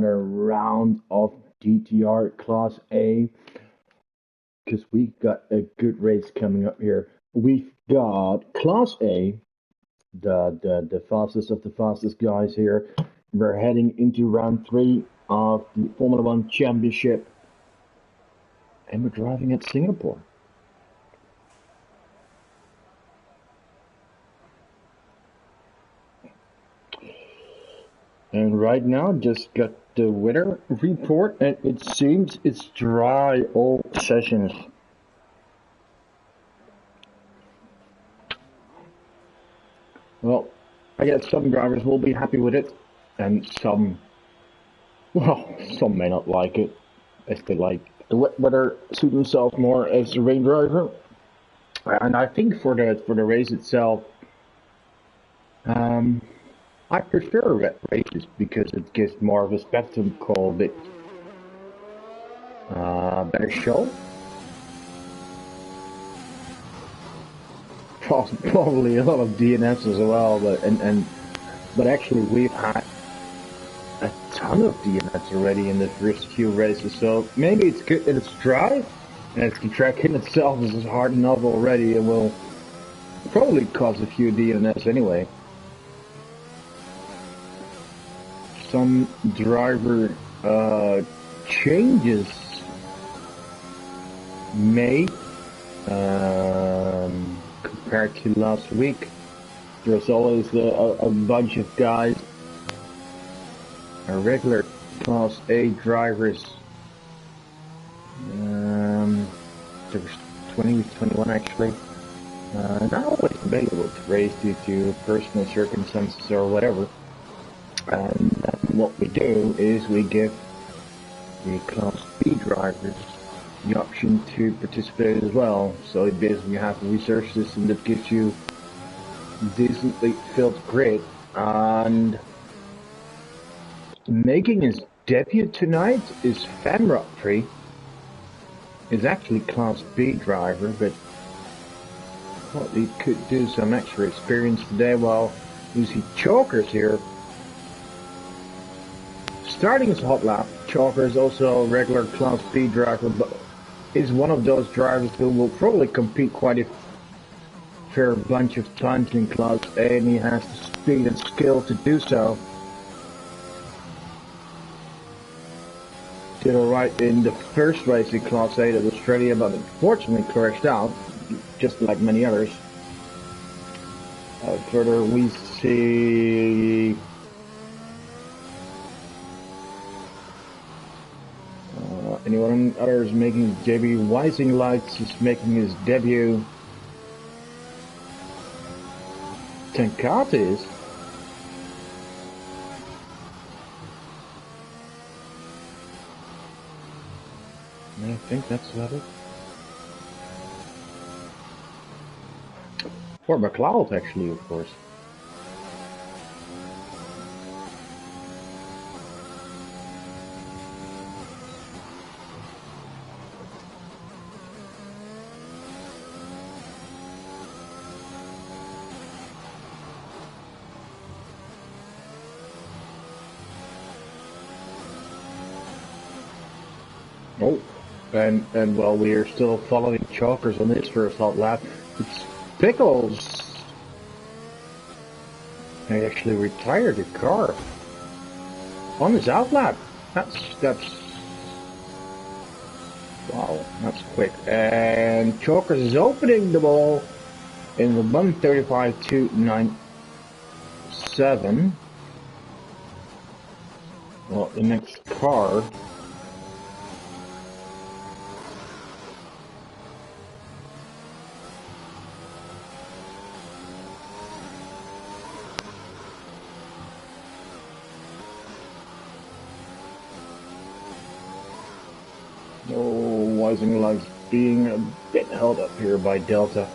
another round of DTR Class A because we've got a good race coming up here. We've got Class A, the fastest of the fastest guys here. We're heading into round three of the Formula One Championship, and we're driving at Singapore. And right now, just got the weather report, and it seems it's dry all sessions. Well, I guess some drivers will be happy with it, and some, well, some may not like it, as they like the wet weather, suit themselves more as a rain driver. And I think for the race itself, I prefer wet races because it gives more of a spectrum called it better show. Probably a lot of DNFs as well, but actually we've had a ton of DNFs already in the first few races, so maybe it's good that it's dry, and if the track in itself is hard enough already, it will probably cause a few DNFs anyway. Some driver changes made compared to last week. There's always a bunch of guys, regular Class A drivers. There was 20, 21 actually. Not always available to race due to personal circumstances or whatever. And what we do is we give the Class B drivers the option to participate as well. So basically you have a research system that gives you decently filled grid, and making his debut tonight is Famrock. Is actually Class B driver, but thought he could do some extra experience today while you see Chalkers here. Starting his hot lap, Chalker is also a regular Class B driver, but is one of those drivers who will probably compete quite a fair bunch of times in Class A, and he has the speed and skill to do so. Did alright in the first race in Class A at Australia, but unfortunately crashed out, just like many others. Further we see anyone others making his debut. Wising Lights is making his debut. Tenkatis. I think that's about it. Or McLeod, actually, of course. Oh, and while we are still following Chalkers on his first hot lap, it's Pickles. He actually retired the car on his out lap. That's wow, that's quick. And Chalkers is opening the ball in the 1:35.297. Well, the next car. Oh, Wising Lights being a bit held up here by Delta.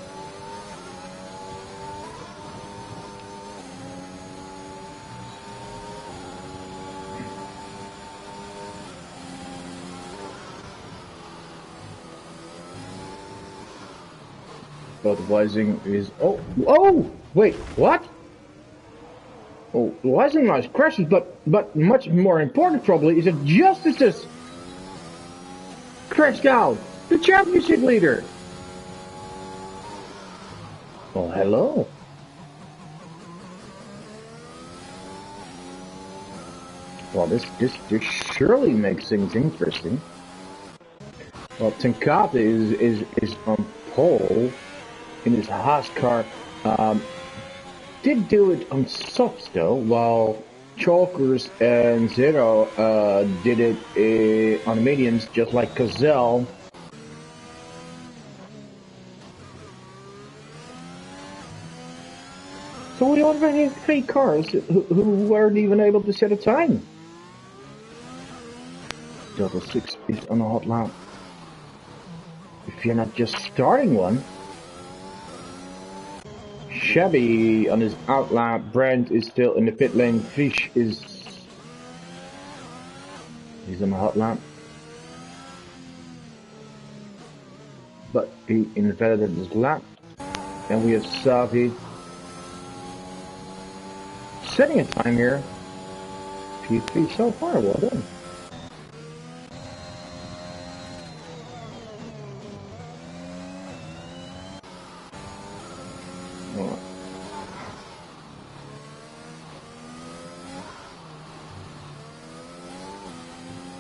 But Wising is... Oh! Wait, what? Oh, lots of nice crashes, but much more important probably is that Justices crashed out. The championship leader. Well, hello. Well, this surely makes things interesting. Well, Tenkate is on pole in his Haas car. Did do it on softs though, while Chalkers and Zero did it on mediums, just like Cozell. So we already have 3 cars who weren't even able to set a time. Double 6 is on a hot lap. If you're not just starting one. Chevy on his out lap. Brent is still in the pit lane. Fish he's on a hot lap. But he invalidated his lap. And we have Savi setting a time here. P3 so far, well done.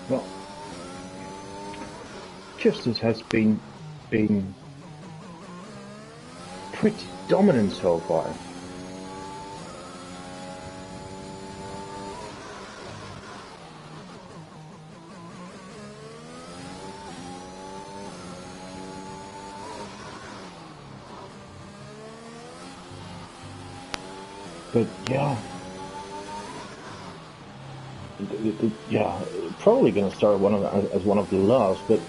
Well, Justice has been pretty dominant so far. But yeah, probably going to start as one of the last, but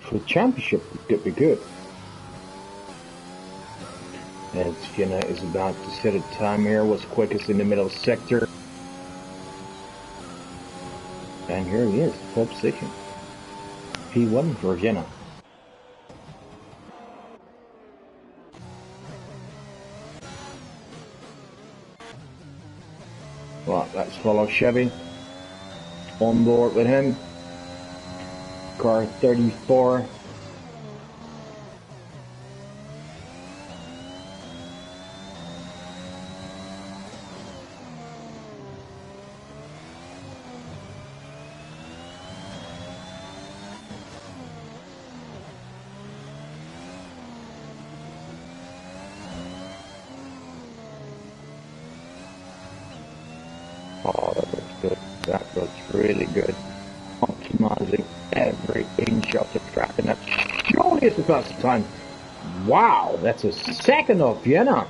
for the championship it could be good. And Fiona is about to set a time here, was quickest in the middle sector. And here he is, pole position. P1 for Vienna. Well, let's follow Chevy. On board with him. Car 34. Oh, that looks good. That looks really good. Optimizing every inch of the track, and that surely is the first time. Wow, that's a second of Vienna.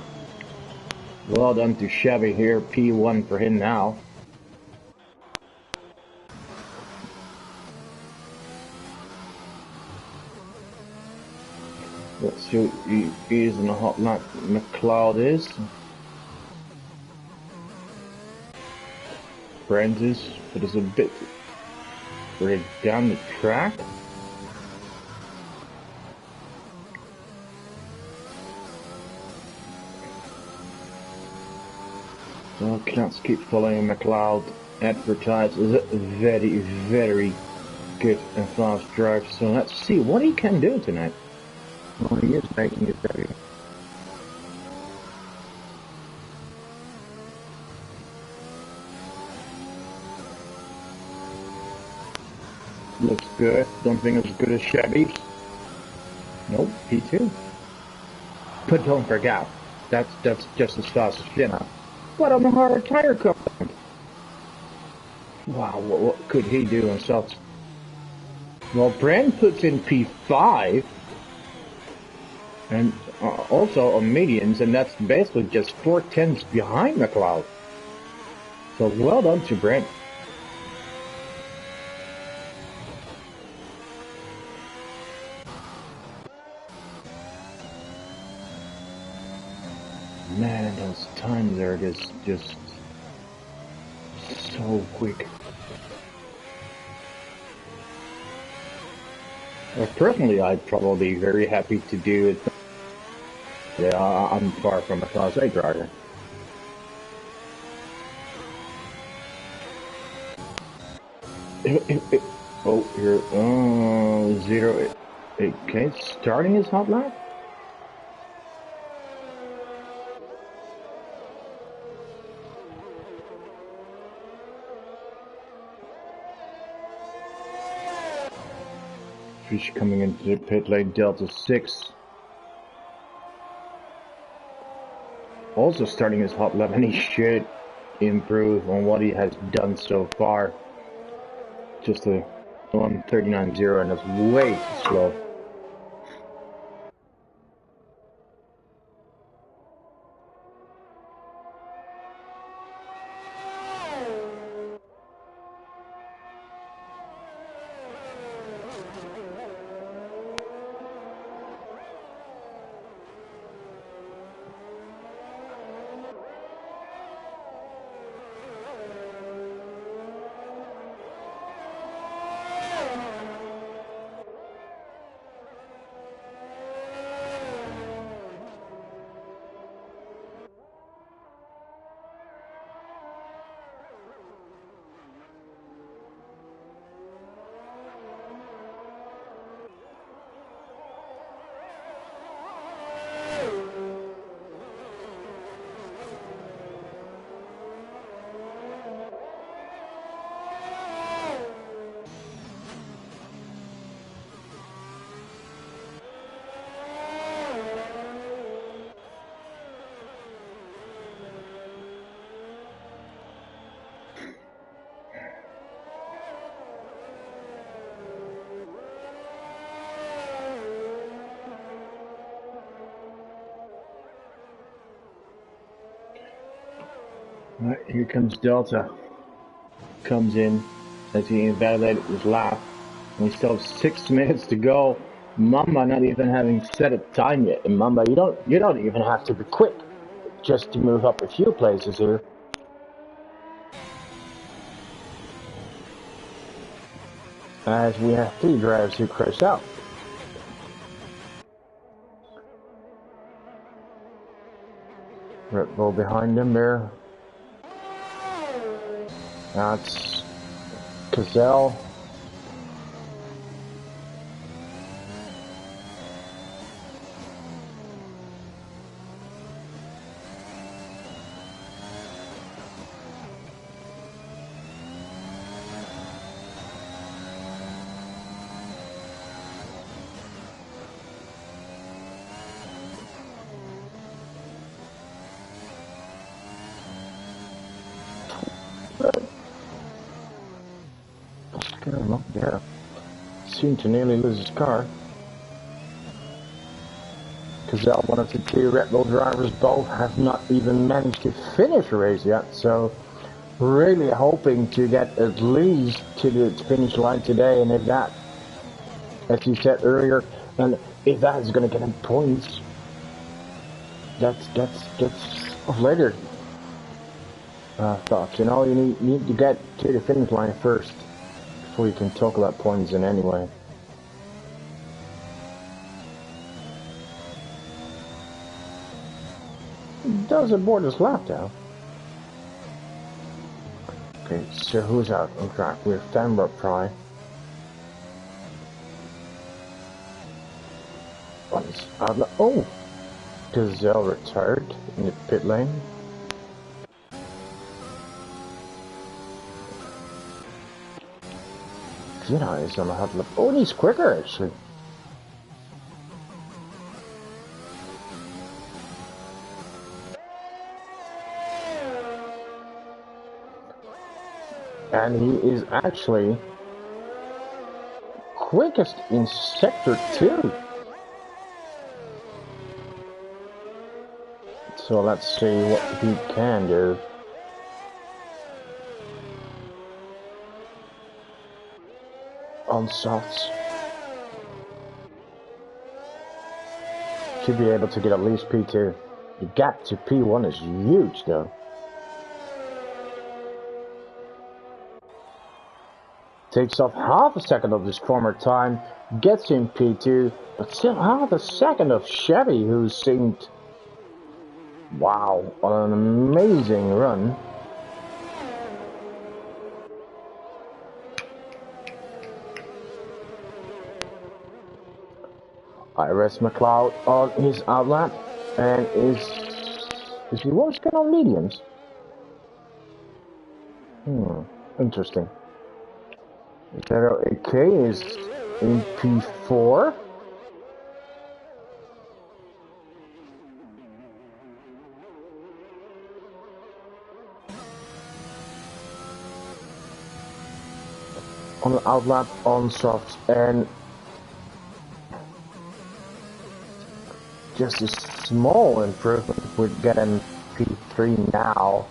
Well done to Chevy here. P1 for him now. Let's see who he is in the hot lap. McLeod is. Brent is, but it's a bit further down the track. So can't keep following McLeod. Advertises a very, very good and fast drive. So let's see what he can do tonight. Well, he is making it debut. Looks good. Don't think it's as good as Chevy's. Nope, P2. But don't forget, that's just as fast as Vienna. But on the harder tire cover. Wow, what could he do himself? Well, Brand puts in P5. And also on mediums, and that's basically just 4/10 behind McLeod. So well done to Brent. Man, those times are just so quick. Well, personally, I'd probably be very happy to do it. Yeah, I'm far from a Class A driver. Oh, here, zero. Okay, starting his hot lap. Fish coming into the pit lane, Delta 6. Also starting his hot lap, and he should improve on what he has done so far. Just a 1:39.0, and that's way too slow. Right, here comes Delta. Comes in as he invalidated his lap. And we still have 6 minutes to go. Mamba not even having set a time yet. And Mamba, you don't even have to be quick just to move up a few places here. As we have 3 drivers who crash out. Red Bull behind him there. That's Cazell. Get him up there. Seemed to nearly lose his car. Cazell, one of the 2 Red Bull drivers, both have not even managed to finish a race yet, so really hoping to get at least to the finish line today, and if that, as you said earlier, and if that is going to get him points, that's later thoughts. You know, you need to get to the finish line first before you can talk about points in any way. Does aboard his lap now. Okay, so who's out on track? We're Fanbrook Pry. Oh! Gazelle retired in the pit lane. Gina is on the hot lap. Oh, he's quicker actually. And he is actually quickest in sector 2. So let's see what he can do. On softs. Should be able to get at least P2. The gap to P1 is huge though. Takes off half a second of his former time, gets in P2, but still half a second of Chevy, who seemed, wow, on an amazing run. Iris McLeod on his outlap, and is he working on mediums? Interesting. Zero AK is in P4. On the outlap on softs, and just a small improvement with getting P3 now.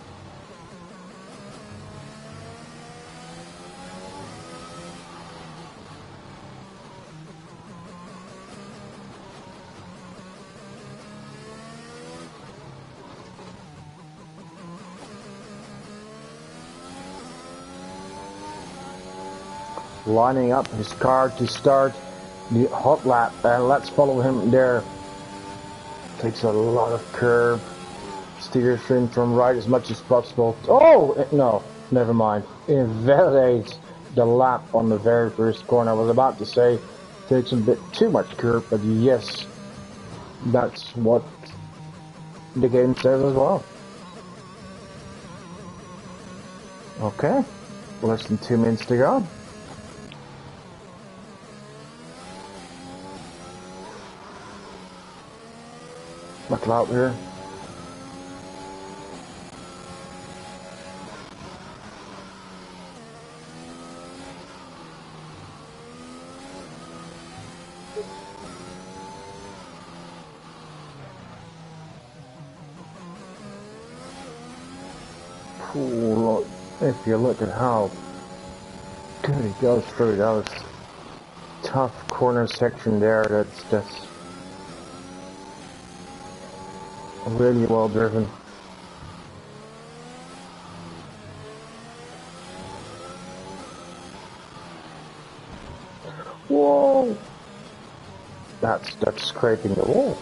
Lining up his car to start the hot lap, and let's follow him there. Takes a lot of curve, steers in from right as much as possible. Oh no, never mind. Invalidates the lap on the very first corner. I was about to say takes a bit too much curve, but yes, that's what the game says as well. Okay, less than 2 minutes to go. McLeod here. Ooh, if you look at how good he goes through those tough corner section there, that's really well driven. Whoa! That's scraping the wall.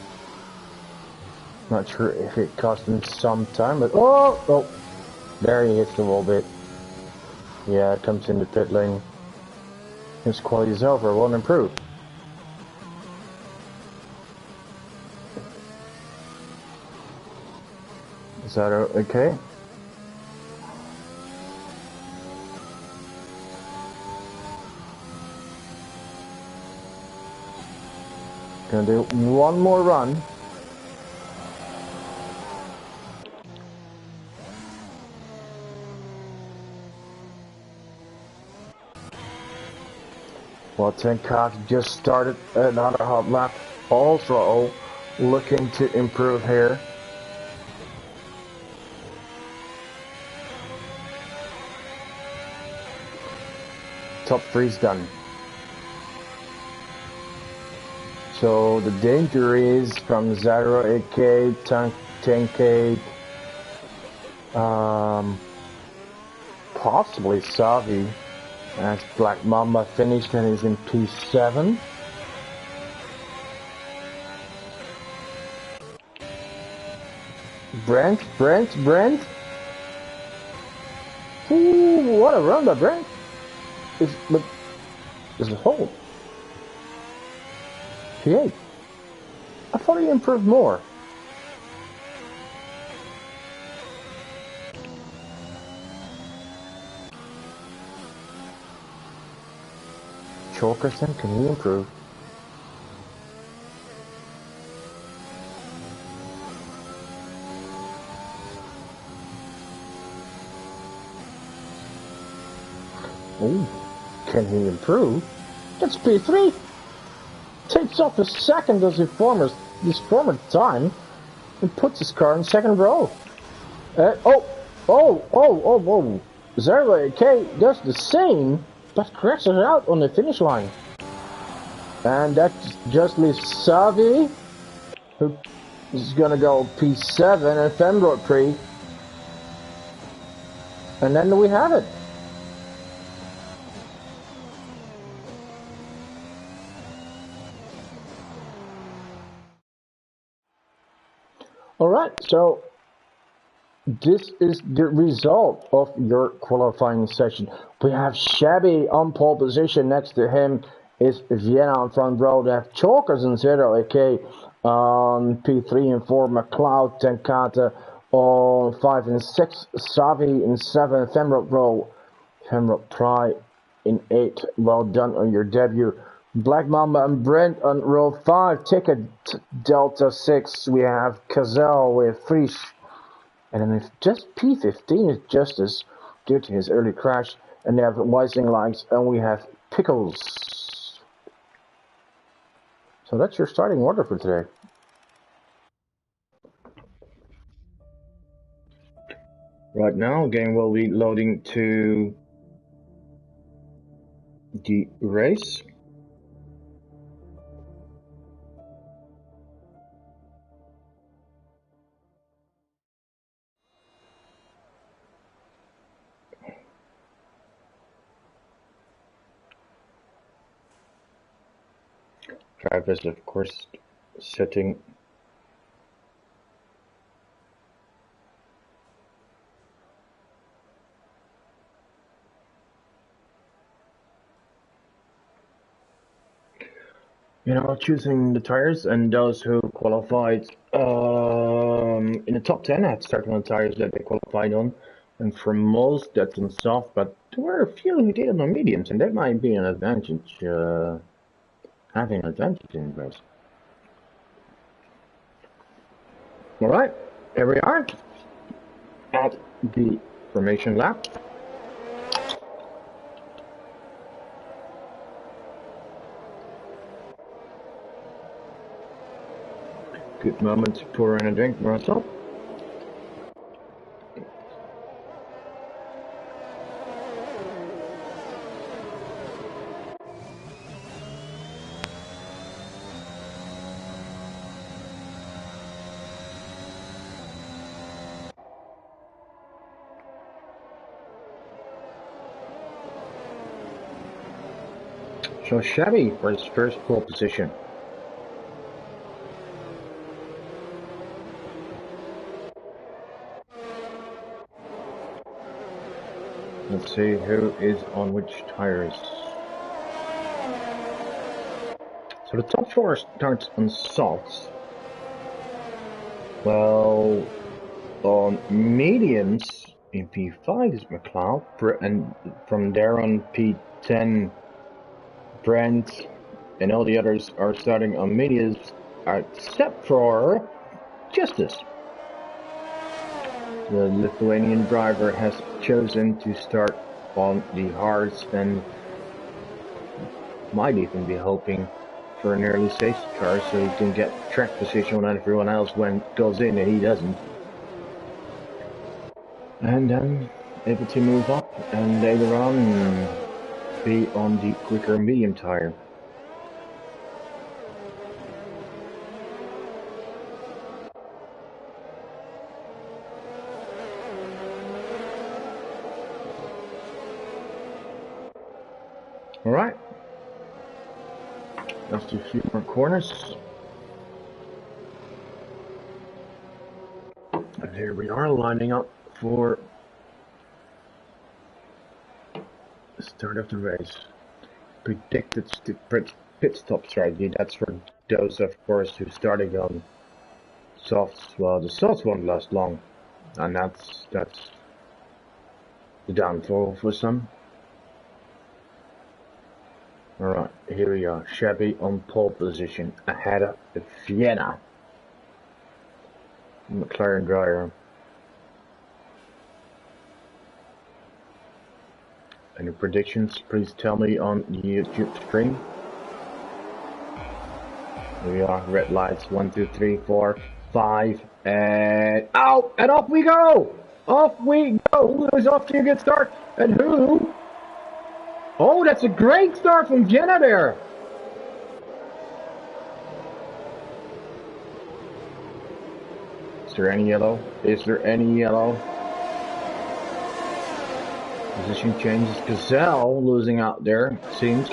Not sure if it cost him some time, but oh, there he hits the wall bit. Yeah, it comes into pit lane. His quality is over, won't improve. Is that okay? Gonna do one more run. Well, 10 cars just started another hot lap. Also looking to improve here. Top 3's done. So the danger is from Zero AK, Tankade, possibly Savi. As Black Mamba finished and is in P7. Brent. Ooh, what a run by Brent. Is it hold? P8. I thought he improved more. Chalkerson, can he improve? Oh, can he improve? That's P3. Takes off a second as his former time and puts his car in second row. Zero AK does the same, but crashes out on the finish line. And that just leaves Savi, who is gonna go P7 and Fembro Pre. And then we have it. Alright, so this is the result of your qualifying session. We have Shabby on pole position. Next to him is Vienna on front row. They have Chalkers in 0 AK on P3 and 4, McLeod, Tenkate on 5 and 6, Savi in 7, Femrop row, Femrop try in 8. Well done on your debut. Black Mamba and Brent on row 5, Ticket Delta 6. We have Cazell with Frisch. And then if just P15 is Justice due to his early crash. And they have Weising Lights, and we have Pickles. So that's your starting order for today. Right now, game will be loading to the race. Travis, of course, setting choosing the tires, and those who qualified in the top 10 had started on the tires that they qualified on, and for most that's on soft, but there were a few who did it on mediums, and that might be an advantage, having an advantage in the race. Alright, here we are at the formation lap. Good moment to pour in a drink for myself. So Chevy for his first pole position. Let's see who is on which tires. So the top 4 starts on softs. Well, on mediums in P5 is McLeod, and from there on P10 Brent, and all the others are starting on mediums except for Justice. The Lithuanian driver has chosen to start on the hards and might even be hoping for an early safety car so he can get track position when everyone else goes in and he doesn't. And then able to move up and later on be on the quicker medium tire. Alright, just a few more corners. And here we are lining up for the start of the race. Predicted pit stop strategy, that's for those of course who started on softs. Well, the softs won't last long, and that's the downfall for some. Alright, here we are, Chevy on pole position, ahead of Vienna. McLaren driver. Any predictions, please tell me on the YouTube stream. Here we are, red lights, 1, 2, 3, 4, 5, and out, and off we go! Off we go! Who is off to a good start? And who? Oh, that's a great start from Jenna there! Is there any yellow? Is there any yellow? Position changes. Gazelle losing out there, seems.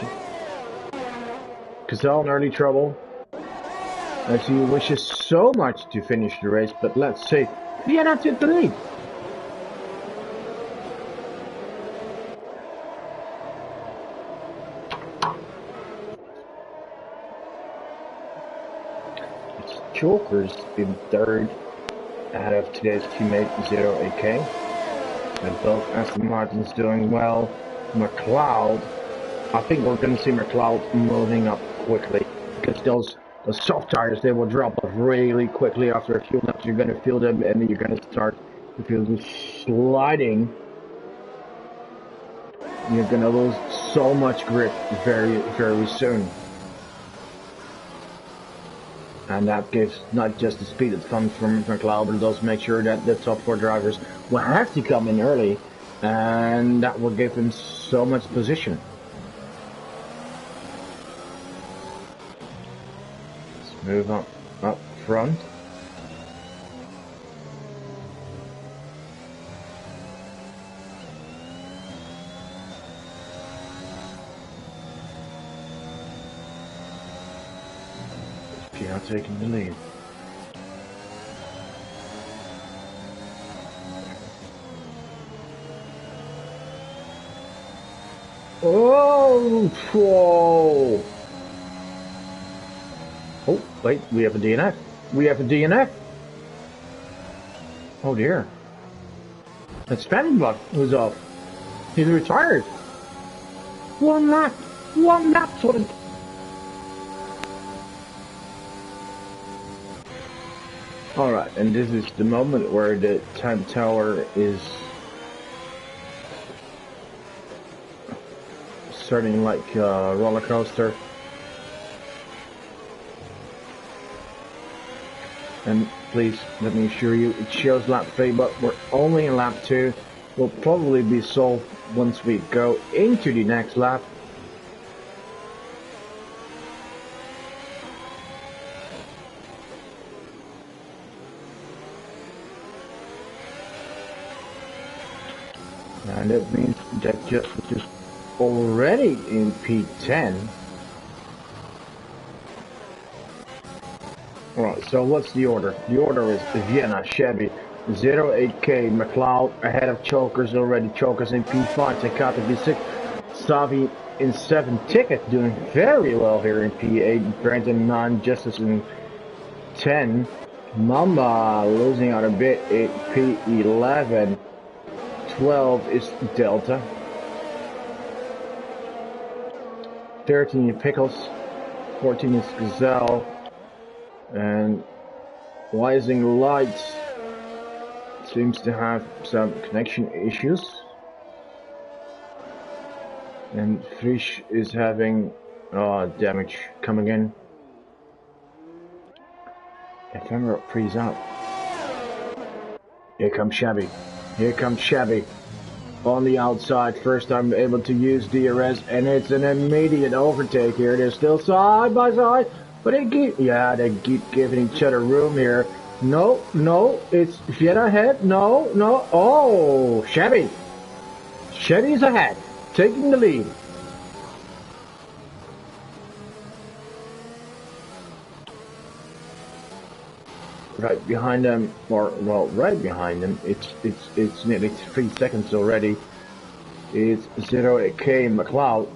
Gazelle in early trouble. As he wishes so much to finish the race, but let's see. Vienna took the lead. Chokers in third, ahead of today's teammate 08K. And both Aston Martin's doing well. McLeod, I think we're going to see McLeod moving up quickly, because those soft tires, they will drop off really quickly after a few laps. You're going to feel them, and then you're going to start to feel them sliding. You're going to lose so much grip very, very soon. And that gives not just the speed that comes from McLeod, but it does make sure that the top four drivers will have to come in early, and that will give them so much position. Let's move up front. PR taking the lead. Oh, whoa. Oh, wait, we have a DNF. We have a DNF. Oh dear. That Spanish block was off. He's retired. One lap for the... Alright, and this is the moment where the time tower is starting like a roller coaster. And please, let me assure you, it shows lap 3, but we're only in lap 2. Will probably be solved once we go into the next lap. And that means that Justice is already in P10. Alright, so what's the order? The order is Vienna, Chevy, 08K, McLeod ahead of Chokers already. Chokers in P5, Takata P6, Savi in 7, Ticket doing very well here in P8, Brandon 9, Justice in 10, Mamba losing out a bit in P11, 12 is Delta, 13 is Pickles, 14 is Gazelle, and Rising Lights seems to have some connection issues, and Fish is having damage coming in. Ephemeral freeze out. Here comes Shabby. Here comes Shabby on the outside. First time able to use DRS, and it's an immediate overtake here. They're still side by side, but they keep giving each other room here. No, it's Vienna ahead. No. Oh, Chevy's ahead, taking the lead. Right behind them, right behind them. It's nearly 3 seconds already. It's 08K McLeod.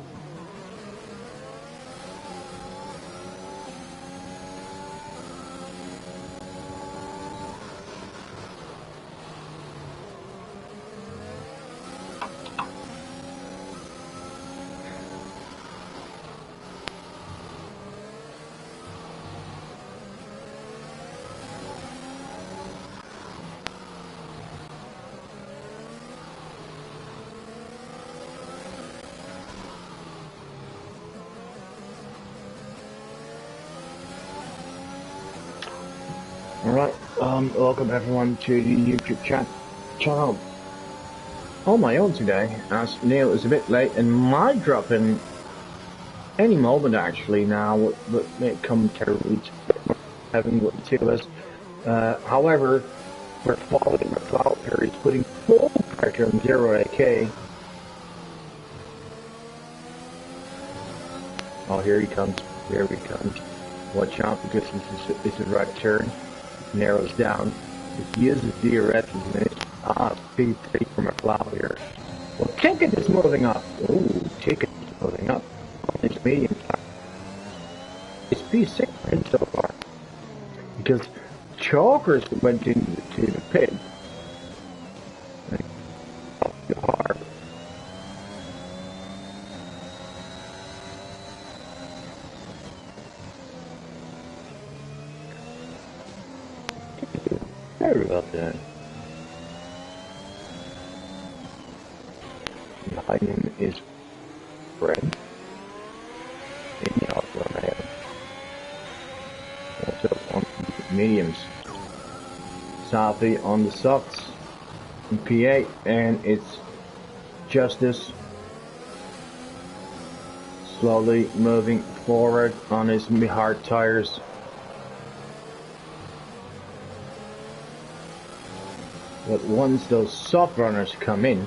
Alright, welcome everyone to the YouTube channel on my own today, as Neil is a bit late and might drop in any moment actually now, but may come terribly to having what the two of us. However, we're following McLeod here. He's putting full pressure on 08K. Oh, here he comes. Watch out, because this is a right turn. Narrows down. If he uses DRS, P3 from McLeod here. Well, Ticket is moving up. Ooh, Ticket is moving up. It's medium. It's P6 so far. because chokers went into the pit. Like, hard. Sorry about that. My name is Brent. Also on mediums. Safi on the softs. P8, and it's Justice slowly moving forward on his hard tires. But once those soft runners come in,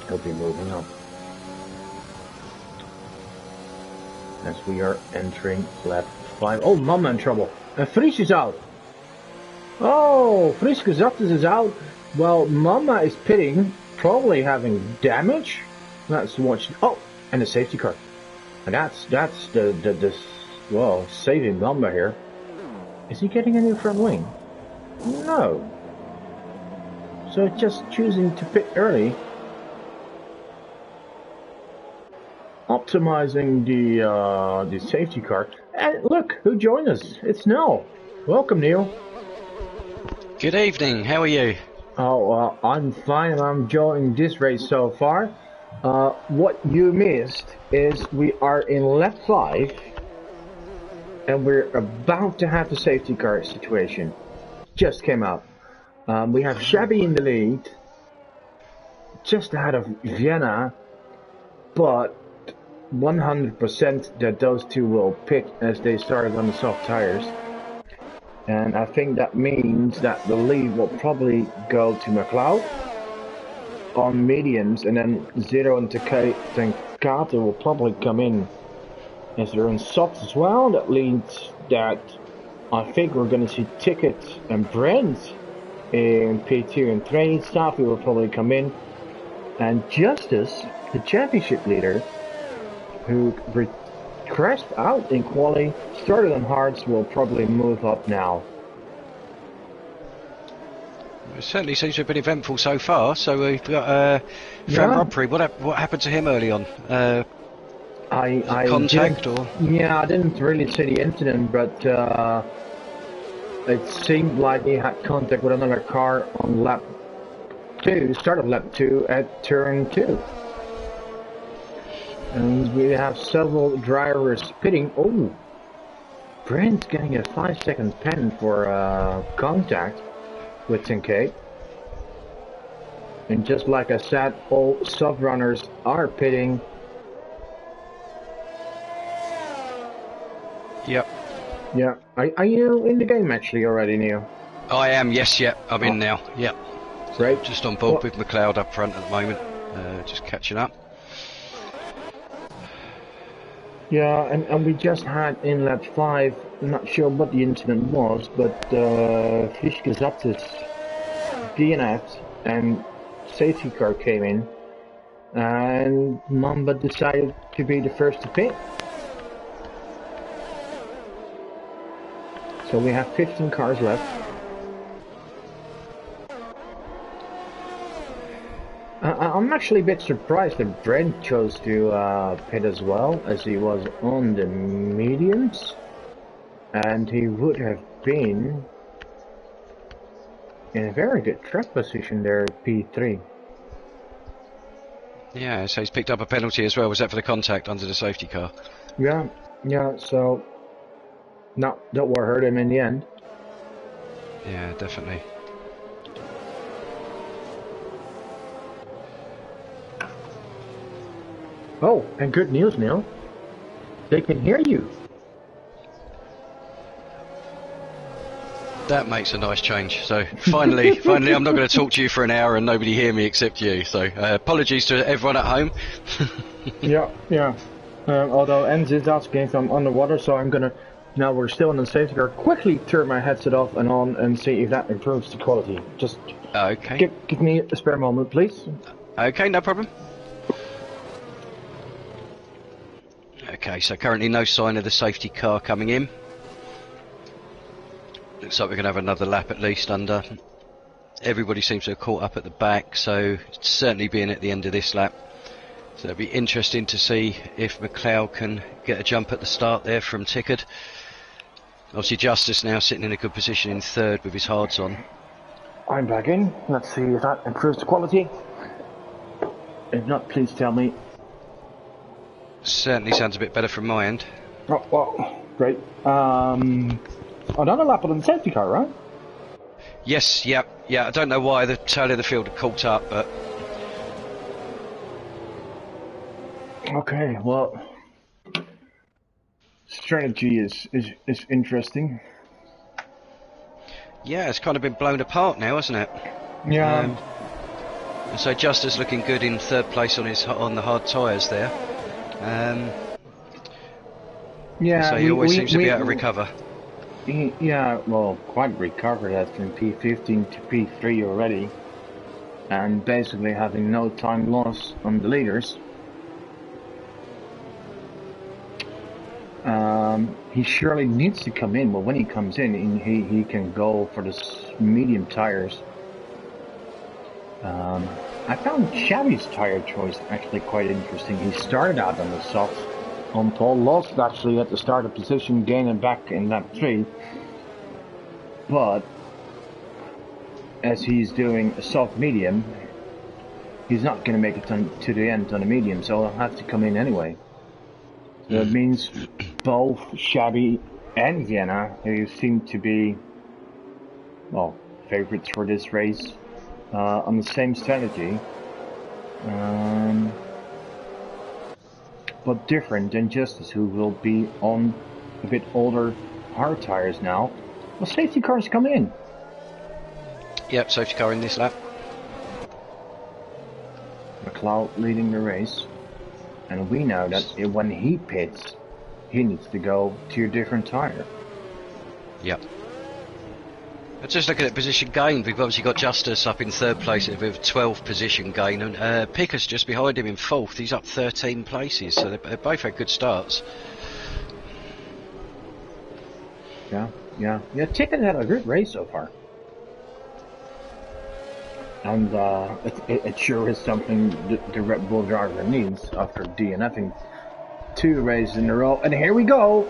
he'll be moving up. As we are entering lap 5. Oh, Mama in trouble. And Fries is out. Oh, Fries Gezaptes is out. Well, Mama is pitting, probably having damage. Let's watch. Oh, and a safety car. And that's the well, saving Mama here. Is he getting a new front wing? No. So just choosing to pit early. Optimizing the safety car. And look, who joined us? It's Neil. Welcome, Neil. Good evening. How are you? Oh, I'm fine. And I'm enjoying this race so far. What you missed is we are in lap 5, and we're about to have the safety car situation. Just came out. We have Shabby in the lead, just ahead of Vienna, but 100% that those two will pit as they started on the soft tires. And I think that means that the lead will probably go to McLeod on mediums, and then Zero and Tenkate will probably come in as they're on softs as well. That means that I think we're going to see Ticket and Brent in P2 and 3. Safi will probably come in, and Justice, the championship leader, who crashed out in quali, started on hards, will probably move up now. It certainly seems to have been eventful so far. So we've got Fran Robbery. What happened to him early on? I contact or? Yeah, I didn't really see the incident, but it seemed like he had contact with another car on lap 2, start of lap 2 at turn 2. And we have several drivers pitting. Oh, Brent's getting a 5-second pen for contact with 10K. And just like I said, all soft runners are pitting. Yep. Yeah. Are you in the game actually already, Neil? I am. Yes. Yep. I'm in now. Yep. Great. Just on board with McLeod up front at the moment. Just catching up. Yeah, and we just had in lap 5, I'm not sure what the incident was, but Fries Gezaptes DNF'd and safety car came in, and Mamba decided to be the first to pit. So we have 15 cars left. I'm actually a bit surprised that Brent chose to pit as well, as he was on the mediums, and he would have been in a very good track position there at P3. Yeah, so he's picked up a penalty as well. Was that for the contact under the safety car? Yeah, so no, that will hurt him in the end. Yeah, definitely. Oh, and good news, Neil. They can hear you. That makes a nice change. So finally, I'm not going to talk to you for an hour and nobody hear me except you. So apologies to everyone at home. Yeah. Although Enz is asking if I'm underwater, so I'm gonna. Now we're still in the safety car. Quickly turn my headset off and on and see if that improves the quality. Just okay. Give me a spare moment, please. Okay, no problem. Okay, so currently no sign of the safety car coming in. Looks like we're going to have another lap at least under. Everybody seems to have caught up at the back, so certainly being at the end of this lap. So it'll be interesting to see if McLeod can get a jump at the start there from Tickard. Obviously Justice now sitting in a good position in third with his hards on. I'm back in. Let's see if that improves the quality. If not, please tell me. Certainly sounds a bit better from my end. Oh, well, great. Another lap on the safety car, right? Yes, yeah. I don't know why the tail of the field had caught up, but... Okay, well... Strategy is interesting. Yeah, it's kind of been blown apart now, hasn't it? Yeah. And so Justice looking good in third place on the hard tyres there. Yeah, so he always seems to be able to recover. Yeah, well, quite recovered from P15 to P3 already, and basically having no time loss on the leaders. He surely needs to come in, but when he comes in, he can go for the medium tires. I found Xavi's tire choice actually quite interesting. He started out on the softs on pole, lost actually at the start of position, gaining back in lap 3. But as he's doing a soft medium, he's not going to make it to the end on a medium, so he'll have to come in anyway. So that means both Xavi and Vienna, who seem to be, well, favorites for this race, on the same strategy, but different than Justice, who will be on a bit older hard tires now. Well, safety cars come in. Yep, safety car in this lap. McLeod leading the race, and we know that when he pits, he needs to go to a different tire. Yep. Just looking at position gain, we've obviously got Justice up in third place with 12 position gain, and Picker's just behind him in fourth. He's up 13 places, so they both had good starts. Yeah. Ticket had a good race so far, and it sure is something the Red Bull driver needs after DNFing 2 races in a row. And here we go.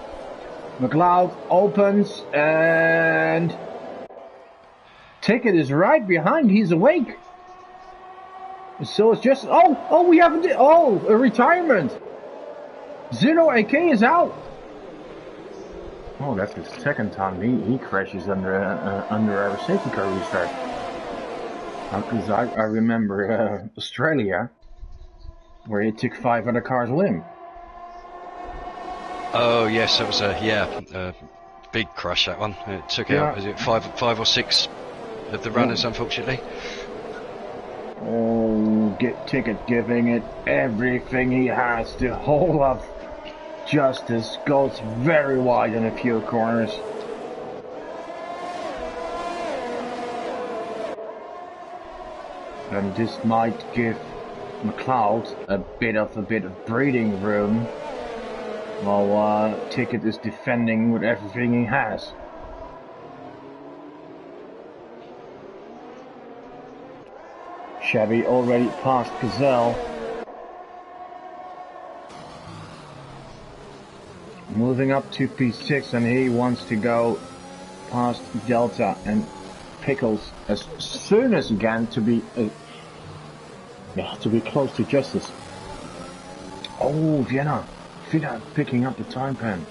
McLeod opens and. Ticket is right behind. He's awake. So it's just we have a retirement. Zero AK is out. Oh, that's the second time he crashes under our safety car restart. Because I remember Australia, where he took 5 other cars with him. Oh yes, that was a big crash, that one. It took out, is it 5 or 6 of the runners, unfortunately. Oh, Ticket giving it everything he has to hold up. Justice goes very wide in a few corners. And this might give McLeod a bit of breathing room, while Ticket is defending with everything he has. Chevy already passed Gazelle. Moving up to P6, and he wants to go past Delta and Pickles as soon as he can to be close to Justice. Oh, Vienna picking up the time pen.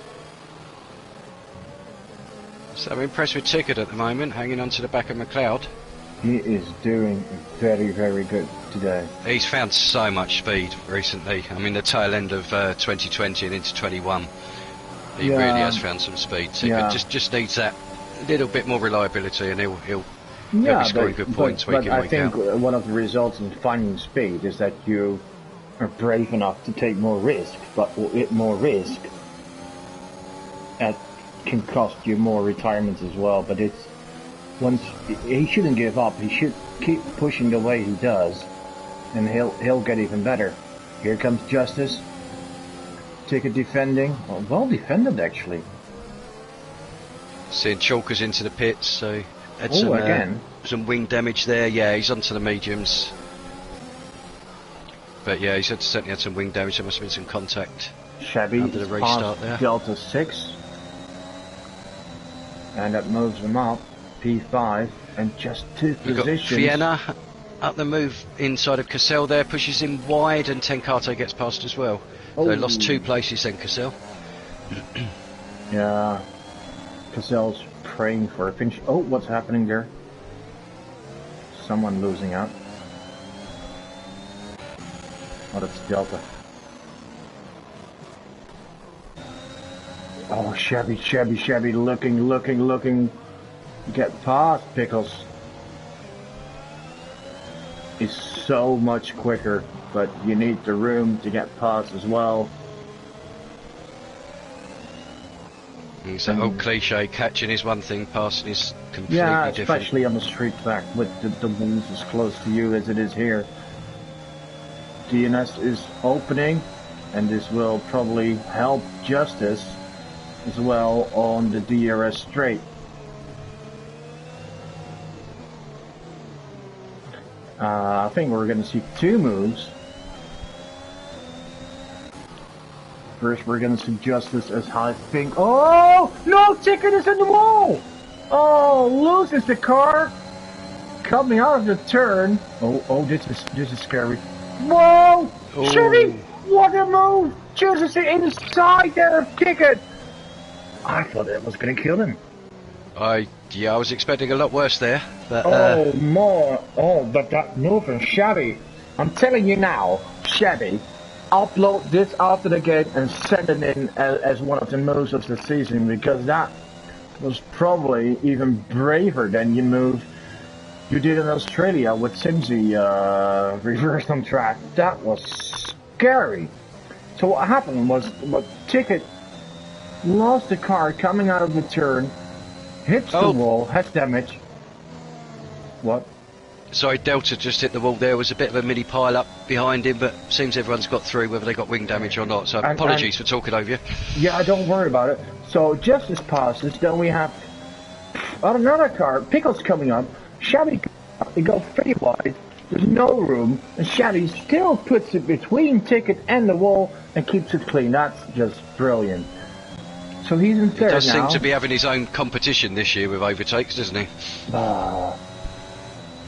So I'm impressed with Ticket at the moment, hanging on to the back of McLeod. He is doing very, very good today. He's found so much speed recently. I mean, the tail end of 2020 and into 21, he really has found some speed. Ticket just needs that little bit more reliability, and he'll be scoring good points week in, week out. I think one of the results in finding speed is that you are brave enough to take more risk, but with more risk, that can cost you more retirements as well. But he shouldn't give up. He should keep pushing the way he does, and he'll get even better. Here comes Justice. Ticket defending. Well defended, actually. Seeing Chalkers into the pits, so had again. some wing damage there. Yeah, he's onto the mediums. But yeah, he's certainly had some wing damage. There must have been some contact Shabby under the restart there. Delta 6. And that moves him up. P5. And just 2 We've got positions. Vienna up the move inside of Cassell there, pushes him wide, and Tenkate gets past as well. So they lost 2 places then, Cassell. Yeah. Cassell's praying for a finish. Oh, what's happening there? Someone losing out. Oh, that's Delta. Oh, Shabby, looking. Get past Pickles. He's so much quicker, but you need the room to get past as well. It's that old cliche, catching is one thing, passing is completely different. Yeah, especially on the street track with the walls as close to you as it is here. DNS is opening, and this will probably help Justice as well on the DRS straight. I think we're going to see 2 moves. First, we're going to see Justice as high think. Oh! No! Ticket is in the wall! Oh, loses the car. Coming out of the turn. Oh, this is scary. Whoa! Oh. Chevy! What a move! Justice inside there of Ticket. I thought it was going to kill him. I was expecting a lot worse there. But, but that move from Shabby. I'm telling you now, Shabby, upload this after the game and send it in as one of the moves of the season, because that was probably even braver than your move you did in Australia with Simsy reversed on track. That was scary. So what happened was, Ticket lost the car coming out of the turn, hits the wall, has damage. What? Sorry, Delta just hit the wall there. Was a bit of a mini pile up behind him, but seems everyone's got through, whether they got wing damage or not. So apologies for talking over you. Yeah, don't worry about it. So Justice passes, then we have another car, Pickles coming up, Shabby, they go pretty wide, there's no room, and Shabby still puts it between Ticket and the wall and keeps it clean. That's just brilliant. So he's in third now. He does seem to be having his own competition this year with overtakes, doesn't he?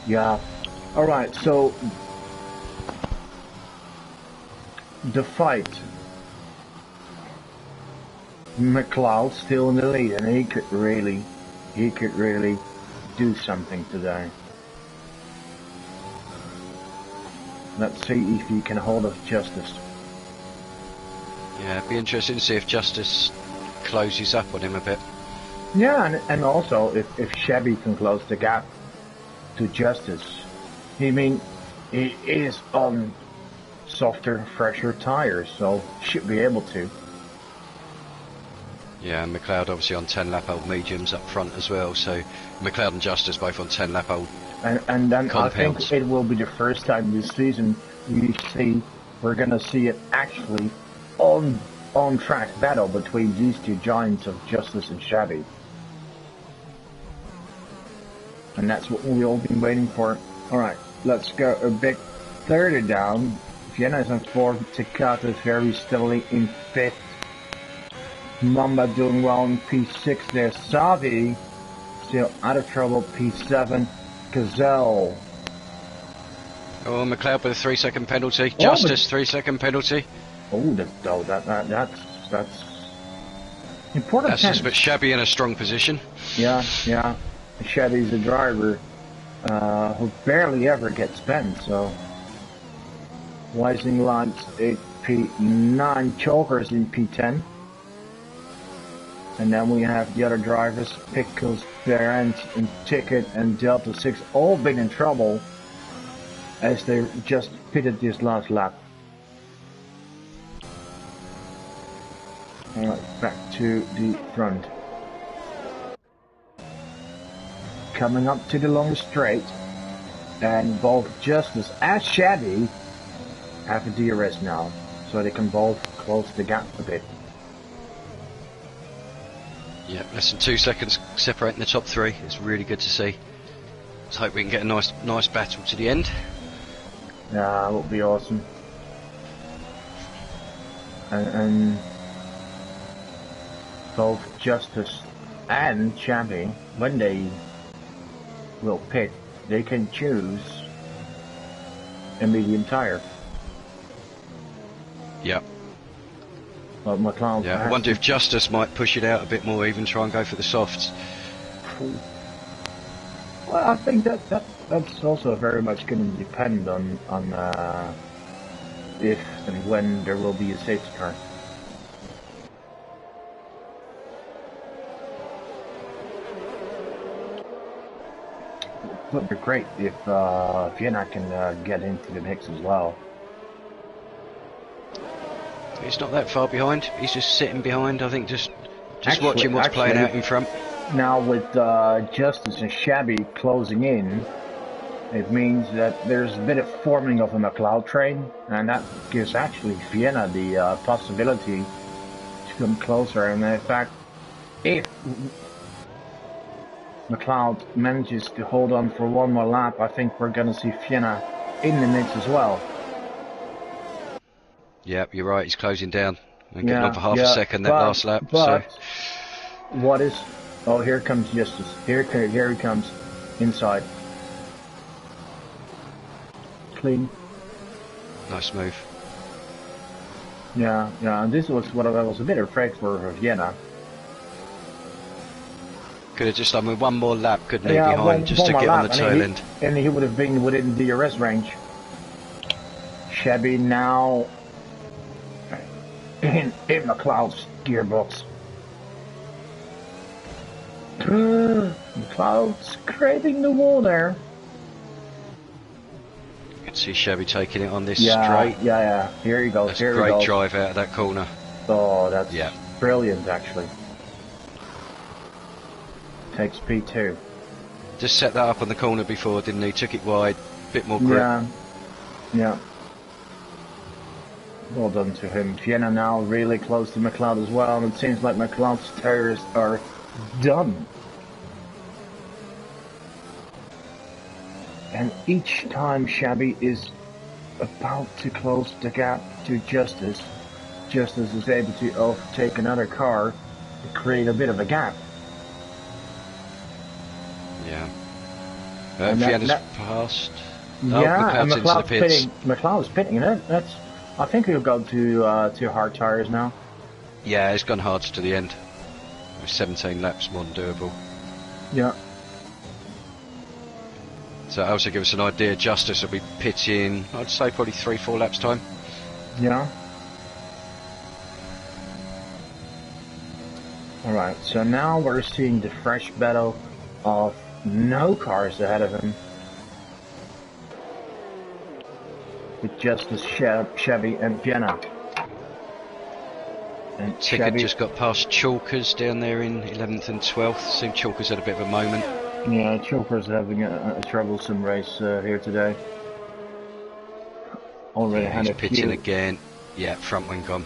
Yeah. Alright, so the fight. McLeod still in the lead, and he could really do something today. Let's see if he can hold off Justice. Yeah, it'd be interesting to see if Justice closes up on him a bit. Yeah, and also if Shabby can close the gap to Justice. I mean, he is on softer, fresher tires, so should be able to. Yeah, and McLeod obviously on 10 lap old mediums up front as well, so McLeod and Justice both on 10 lap old and then compounds. I think it will be the first time this season we're gonna see it actually on track battle between these 2 giants of Justice and Shabby. And that's what we've all been waiting for. Alright, let's go a bit further down. Vienna is on 4th, Takata is very steadily in 5th. Mamba doing well in P6 there. Savi still out of trouble, P7. Gazelle. Oh, McLeod with a 3-second penalty. Justice, 3-second penalty. Oh, that's important. That's just a bit Shabby in a strong position. Yeah. Shabby's a driver who barely ever gets bent, so. Wising Lights 8P9, Chokers in P10. And then we have the other drivers, Pickles, Barent, and Ticket, and Delta 6, all been in trouble as they just pitted this last lap. Alright, back to the front. Coming up to the long straight. and both Justice and Shabby have a DRS now, so they can both close the gap a bit. Yeah, less than 2 seconds separating the top three. It's really good to see. Let's hope we can get a nice battle to the end. Yeah, that would be awesome. And both Justice and Shabby, when they will pit, they can choose a medium tire. Yeah. But McLeod, Yeah, I wonder if Justice might push it out a bit more, even try and go for the softs. Well, I think that's also very much going to depend on if and when there will be a safety car. It would be great if Vienna can get into the mix as well. He's not that far behind. He's just sitting behind. I think just watching what's playing out in front. Now with Justice and Shabby closing in, it means that there's a bit of forming of a McLeod train, and that gives actually Vienna the possibility to come closer. And in fact, if McLeod manages to hold on for one more lap, I think we're going to see Vienna in the mix as well. Yeah, you're right. He's closing down and getting on for half a second that last lap. But what is? Oh, here comes Justice. Here he comes inside. Clean. Nice move. Yeah. And this was what I was a bit afraid for Vienna. Could have just done with one more lap, couldn't he? Behind, just to get on the tail end. And he would have been within DRS range. Shabby now in McLeod's gearbox. McLeod scraping the wall there. You can see Shabby taking it on this straight. Yeah. Here he goes. That's a great drive out of that corner. Oh, that's brilliant, actually. Takes P2. Just set that up on the corner before, didn't he? Took it wide, bit more grip. Yeah. Well done to him. Vienna now really close to McLeod as well, and it seems like McLeod's tires are done. And each time Shabby is about to close the gap to Justice, Justice is able to overtake another car to create a bit of a gap. Yeah. Vienna's passed. Yeah, and McLeod's pitting. I think he'll go to hard tires now. Yeah, it's gone hard to the end. With 17 laps more than doable. Yeah. So that also gives us an idea. Justice will be pitching, I'd say probably 3-4 laps time. Yeah. Alright, so now we're seeing the fresh battle of no cars ahead of him. With Justice, Shabby and Vienna. And Ticket just got past Chalkers down there in 11th and 12th. Seemed Chalkers had a bit of a moment. Yeah, Chalkers having a troublesome race here today. Already had a pitching again. Yeah, front wing gone.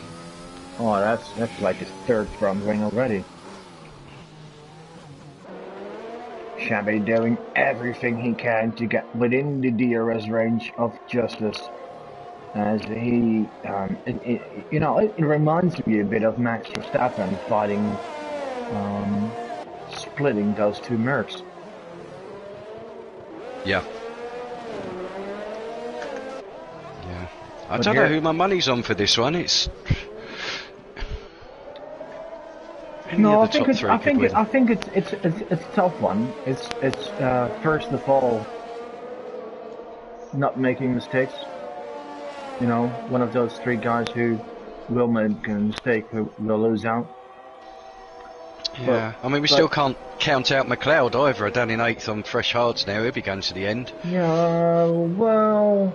Oh, that's like his third front wing already. Shabby doing everything he can to get within the DRS range of Justice. As he, it reminds me a bit of Max Verstappen fighting, splitting those two Mercs. Yeah. I don't know who my money's on for this one. It's no, I think it's a tough one. It's first of all not making mistakes. You know, one of those three guys who will make a mistake, who will lose out. Yeah, I mean, we still can't count out McLeod either. Down in 8th on fresh hards now. He'll be going to the end. Yeah, well,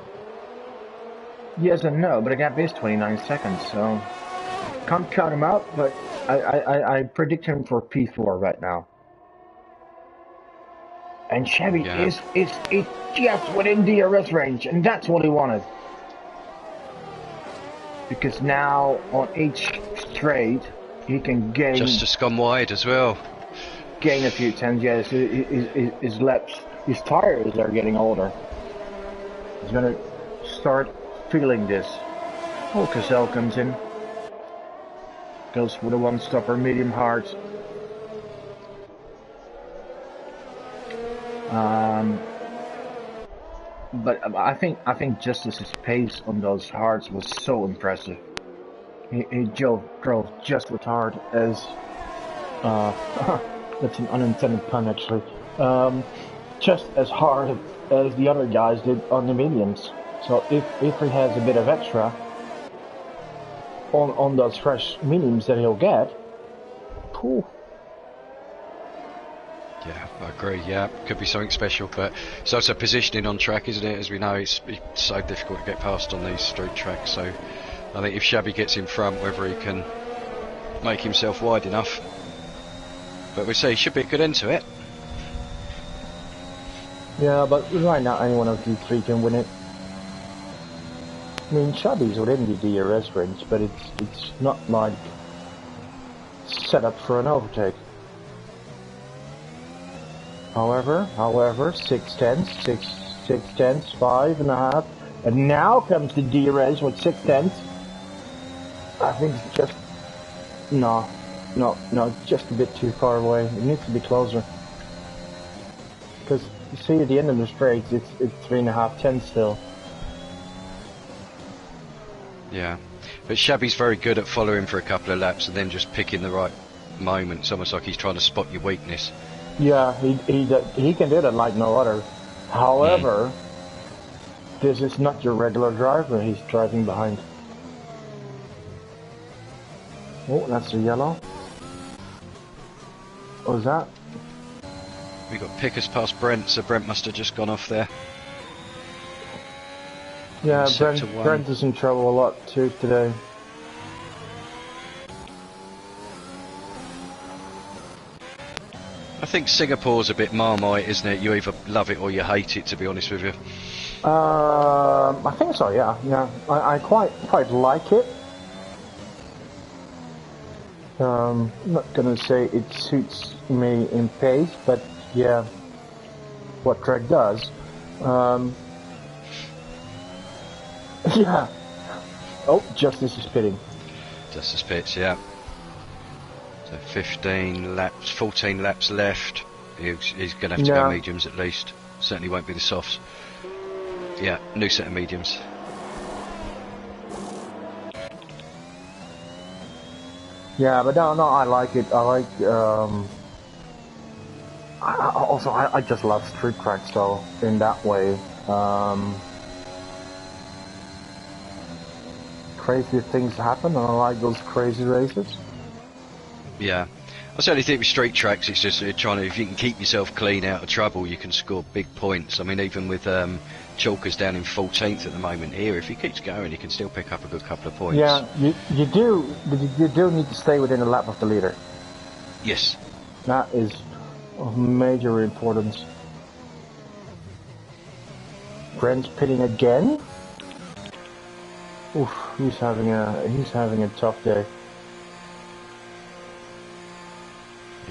yes and no, but the gap is 29 seconds, so can't count him out. But I predict him for P4 right now. And Chevy Yeah. is just within DRS range, and that's what he wanted. Because now on each straight, he can gain Just gone wide as well. a few tenths. Yes, his laps, his tires are getting older. He's gonna start feeling this. Oh, Cassell comes in. Goes for the one stopper, medium hard. But I think Justice's pace on those hards was so impressive. He drove just as hard as that's an unintended pun actually. Just as hard as the other guys did on the mediums. So if he has a bit of extra on those fresh mediums that he'll get, cool. Yeah, I agree. Yeah, could be something special, but it's also positioning on track, isn't it? As we know, it's so difficult to get past on these street tracks. So I think if Shabby gets in front, whether he can make himself wide enough. But we say he should be a good end to it. Yeah, but right now anyone of these three can win it. I mean, Shabby's within the DRS range, but it's not like set up for an overtake. However, 6 tenths, 6 tenths, 5.5, and now comes the DRS with 6 tenths. I think it's just no, just a bit too far away. It needs to be closer. Because you see at the end of the straight, it's 3.5 tenths still. Yeah, but Shabby's very good at following for a couple of laps and then just picking the right moment. It's almost like he's trying to spot your weakness. Yeah, he can do that like no other. However, this is not your regular driver he's driving behind. Oh, that's a yellow. What was that? We got Pickers past Brent, so Brent must have just gone off there. Yeah, Sector one. Brent is in trouble a lot too today. I think Singapore's a bit Marmite, isn't it? You either love it or you hate it, to be honest with you. I think so. Yeah. I quite like it. Not gonna say it suits me in pace, but yeah, what track does. Yeah. Oh, Justice is pitting. Justice pits, yeah. So 14 laps left. He's going to have to go mediums at least. Certainly won't be the softs. Yeah, new set of mediums. Yeah, but no, I like it. I like. I just love street tracks, though. In that way, crazy things happen, and I like those crazy races. Yeah, I certainly think with street tracks, it's just trying to. If you can keep yourself clean out of trouble, you can score big points. I mean, even with Chalkers down in 14th at the moment here, if he keeps going, he can still pick up a good couple of points. Yeah, you do need to stay within a lap of the leader. Yes. That is of major importance. Brent's pitting again. Oof, he's having a tough day.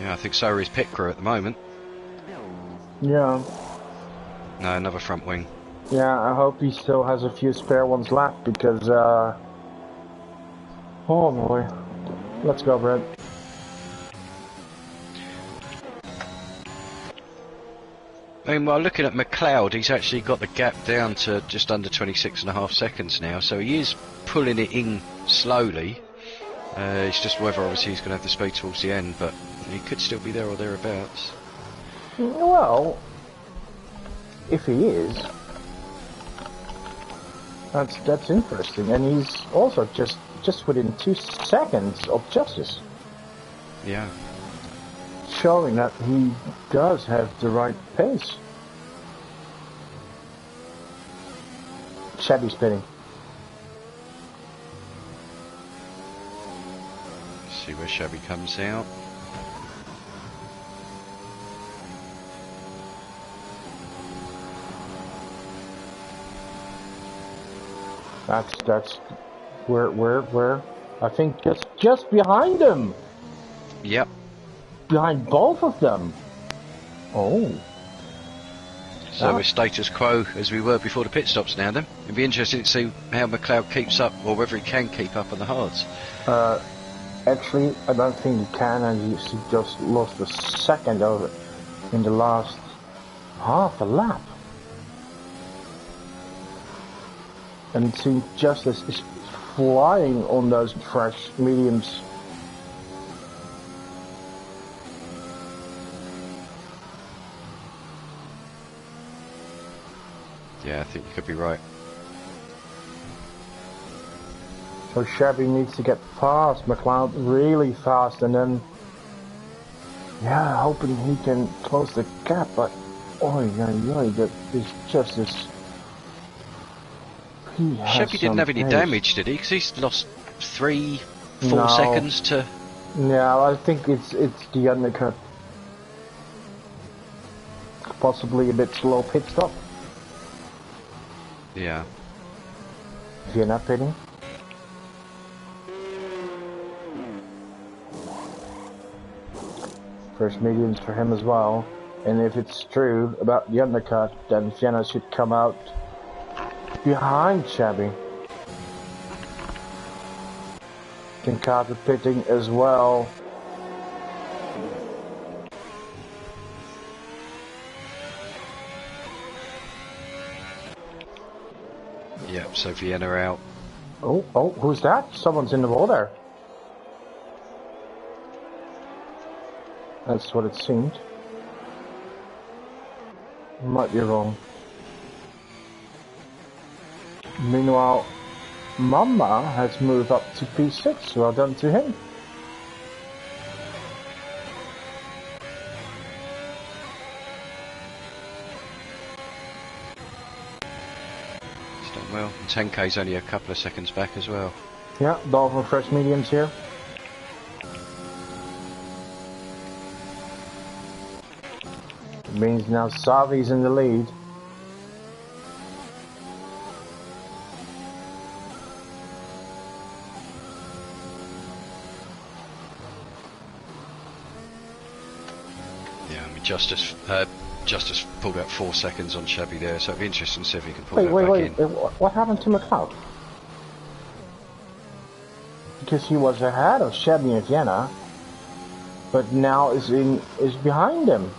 Yeah, I think so is pit crew at the moment. Yeah. No, another front wing. Yeah, I hope he still has a few spare ones left because, oh boy. Let's go, Brent. Meanwhile, looking at McLeod, he's actually got the gap down to just under 26.5 seconds now, so he is pulling it in slowly. It's just whether obviously he's going to have the speed towards the end, but he could still be there or thereabouts. Well, if he is, that's interesting, and he's also just within 2 seconds of Justice. Yeah. Showing that he does have the right pace. Shabby spinning. See where Shabby comes out. That's where I think just behind them. Yep. Behind both of them. Oh. So we're status quo as we were before the pit stops now then. It'd be interesting to see how McLeod keeps up, or whether he can keep up on the hards. Actually, I don't think he can, and he just lost a second of it in the last half a lap. And it seems Justice is flying on those fresh mediums. Yeah, I think you could be right. So Shabby needs to get past McLeod really fast, and then, yeah, hoping he can close the gap. But that is just this. Shabby didn't have any damage, did he? Because he's lost 3-4 seconds to. Yeah, I think it's the undercut. Possibly a bit slow pit stop. Yeah. If you're not pitting. First mediums for him as well. And if it's true about the undercut, then Vienna should come out behind Shabby. Can Carter pitting as well. Yep, so Vienna out. Oh, who's that? Someone's in the wall there. That's what it seemed. Might be wrong. Meanwhile, Mamba has moved up to P6. Well done to him. He's done well. And 10k's only a couple of seconds back as well. Yeah, Dolphin fresh mediums here. It means now Savi's in the lead. Yeah, I mean, Justice pulled out 4 seconds on Shabby there, so it'd be interesting to see if he can pull that back in. What happened to McLeod? Because he was ahead of Shabby and Vienna, but now is behind him.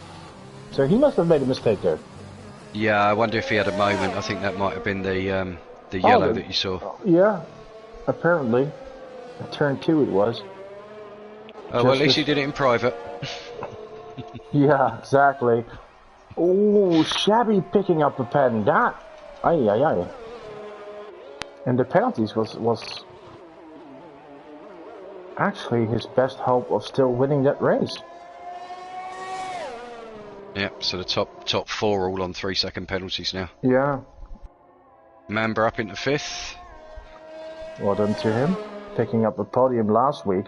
So he must have made a mistake there. Yeah, I wonder if he had a moment. I think that might have been the yellow that you saw. Yeah, apparently. Turn 2 it was. Oh, well, at least he did it in private. Yeah, exactly. Oh, Shabby picking up a pen. That. Aye. And the penalties was actually his best hope of still winning that race. Yep, so the top 4 all on 3-second penalties now. Yeah. Mamba up into 5th. Well done to him. Picking up a podium last week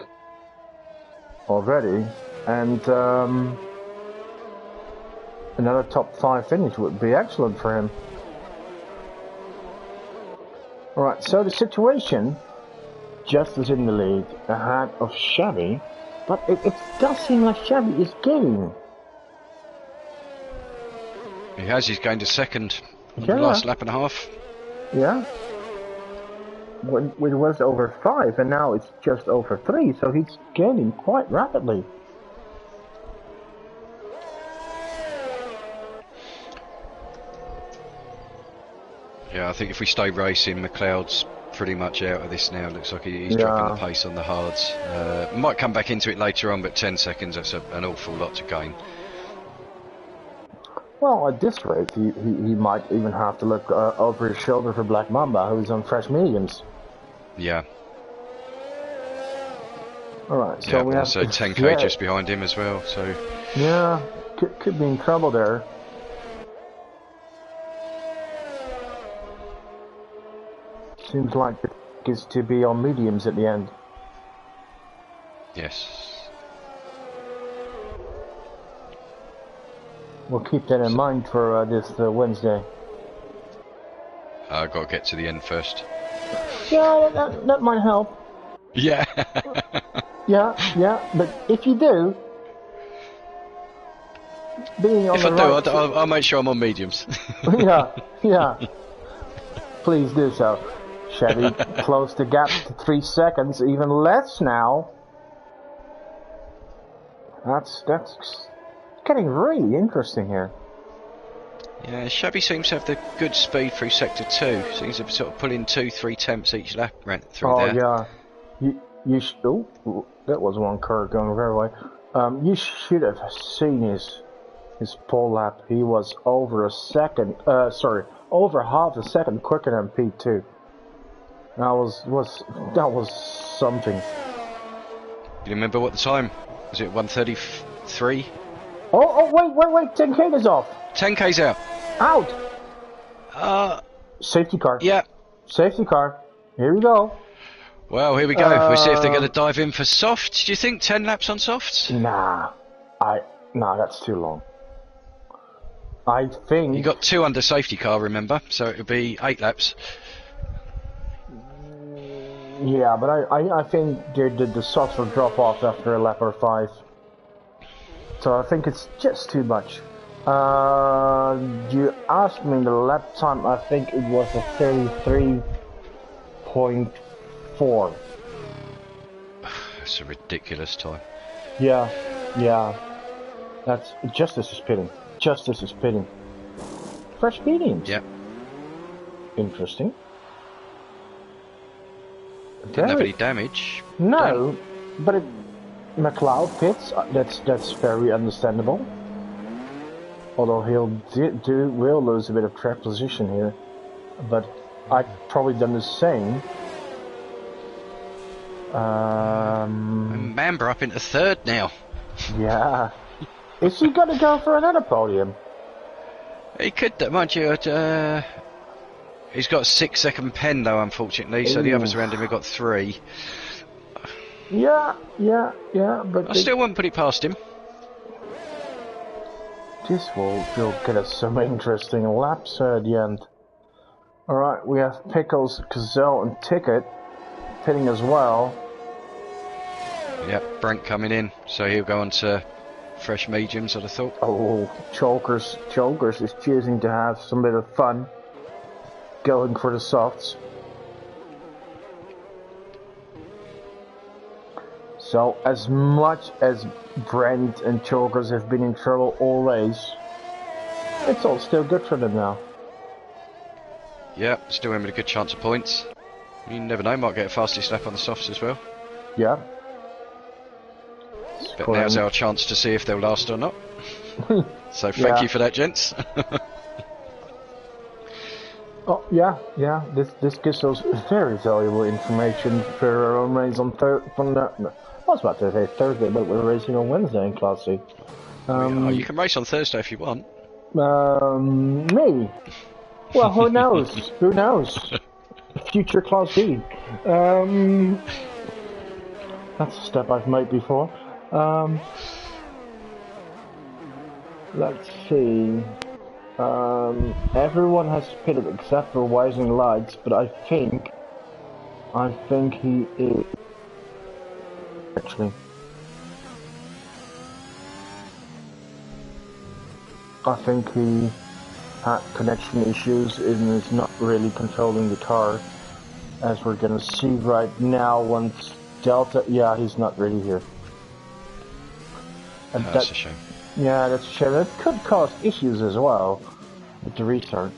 already. And another top 5 finish would be excellent for him. Alright, so the situation, Justice in the lead, ahead of Shabby, but it does seem like Shabby is gaining. He has, he's gained a second in the last lap and a half. Yeah. When it was over 5 and now it's just over 3, so he's gaining quite rapidly. Yeah, I think if we stay racing, McLeod's pretty much out of this now. Looks like he's dropping the pace on the hards. Might come back into it later on, but 10 seconds, that's an awful lot to gain. Well, at this rate, he might even have to look over his shoulder for Black Mamba, who's on fresh mediums. Yeah. Alright, so we have... also 10k just behind him as well, so... Yeah, could be in trouble there. Seems like it is to be on mediums at the end. Yes. We'll keep that in mind for this Wednesday. I've got to get to the end first. Yeah, that might help. Yeah. Yeah, but if you do, being on If the I do, right... I'll make sure I'm on mediums. yeah. Please do so. Chevy close the gap to 3 seconds, even less now. That's getting really interesting here. Yeah, Shabby seems to have the good speed through sector 2. Seems to be sort of pulling 2-3 temps each lap right through there. Yeah. Oh, that was one car going very well. You should have seen his pole lap. He was over half a second quicker than P2. That was something. Do you remember what the time? Was it 1:33? Oh, wait, 10K is off. 10K's out. Out. Safety car. Yeah. Safety car. Here we go. Well, here we go. We'll see if they're going to dive in for softs. Do you think 10 laps on softs? Nah, that's too long. I think... You got 2 under safety car, remember? So it would be 8 laps. Yeah, but I think the softs will drop off after a lap or 5. So I think it's just too much. You asked me the lap time. I think it was a 33.4. It's a ridiculous time. Yeah. That's justice is pitting. Justice is pitting. Fresh mediums. Yep. Interesting. Didn't have any damage. No, but McLeod pits. That's very understandable. Although will lose a bit of track position here, but I'd probably done the same. Mamba up into 3rd now. Yeah. Is he gonna go for another podium? He could, mind you. He's got a 6-second pen though, unfortunately. So the others around him have got 3. Yeah. But I still wouldn't put it past him. This will get us some interesting laps at the end. Alright, we have Pickles, Gazelle and Ticket pitting as well. Yep, Brent coming in, so he'll go on to fresh mediums, I'd have thought. Oh, Chokers is choosing to have some bit of fun, going for the softs. So, as much as Brent and Chokers have been in trouble all race, it's all still good for them now. Yeah, still in with a good chance of points. You never know, might get a fastest lap on the softs as well. Yeah. But now's our chance to see if they'll last or not. So thank you for that, gents. Oh yeah. This gives us very valuable information for our own race on I was about to say Thursday, but we're racing on Wednesday in Class C. You can race on Thursday if you want. Maybe. Well, who knows? Who knows? Future Class D. That's a step I've made before. Let's see. Everyone has pitted except for Wising Lights, but I think he is actually. I think he had connection issues and is not really controlling the car, as we're gonna see right now once Delta. Yeah, he's not really here. And That's a shame. Yeah, that's a shame. That could cause issues as well with the restart,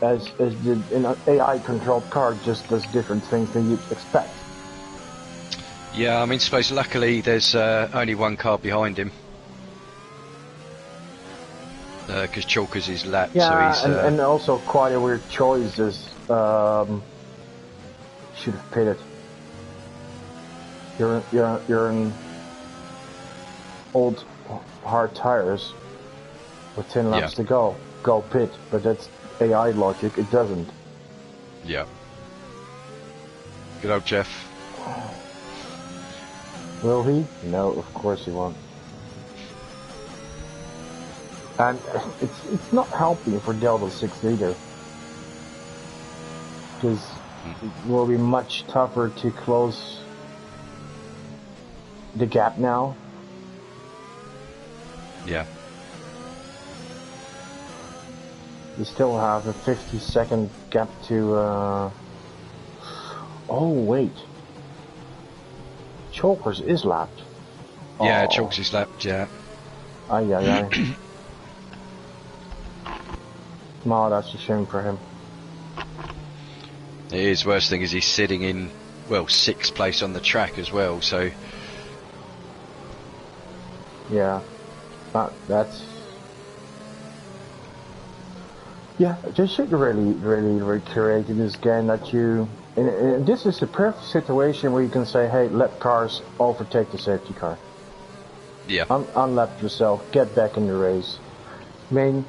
as an AI-controlled car just does different things than you'd expect. Yeah, I mean, suppose luckily there's only one car behind him. Because Chalkers is lapped, Yeah, so he's... and also quite a weird choice is should have pitted. You're in old hard tires with 10 laps to go. Go pit, but that's AI logic. It doesn't. Yeah. Good old Jeff. Will he? No, of course he won't. And it's not helping for Delta 6 either. Because it will be much tougher to close the gap now. Yeah. You still have a 50-second gap to. Oh wait, Chokers is lapped. Yeah, Oh. Chalks is lapped. Yeah. Ay ay ay. No, that's a shame for him. His worst thing is he's sitting in, well, 6th place on the track as well. So. Yeah, that's. Yeah, they should really create in this game that you. And this is the perfect situation where you can say, hey, let cars overtake the safety car. Yeah. Unlap yourself, get back in the race. I mean,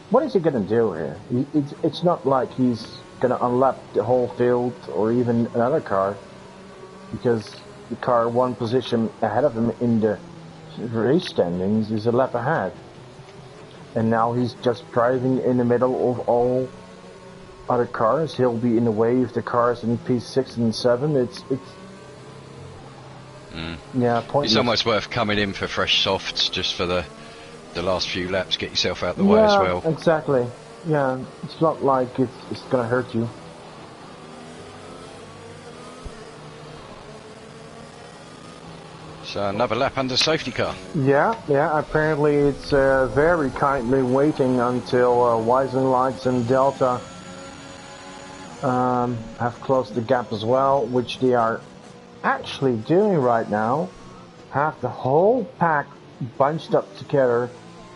what is he going to do here? It's not like he's going to unlap the whole field or even another car, because the car one position ahead of him in the race standings is a lap ahead. And now he's just driving in the middle of all other cars. He'll be in the way of the cars in P6 and 7. It's yeah, pointless. It's almost worth coming in for fresh softs just for the last few laps, get yourself out the way as well. Exactly. Yeah, it's not like it's gonna hurt you. So another lap under safety car. Yeah. Apparently, it's very kindly waiting until Weisen Lights and Delta have closed the gap as well, which they are actually doing right now. Have the whole pack bunched up together.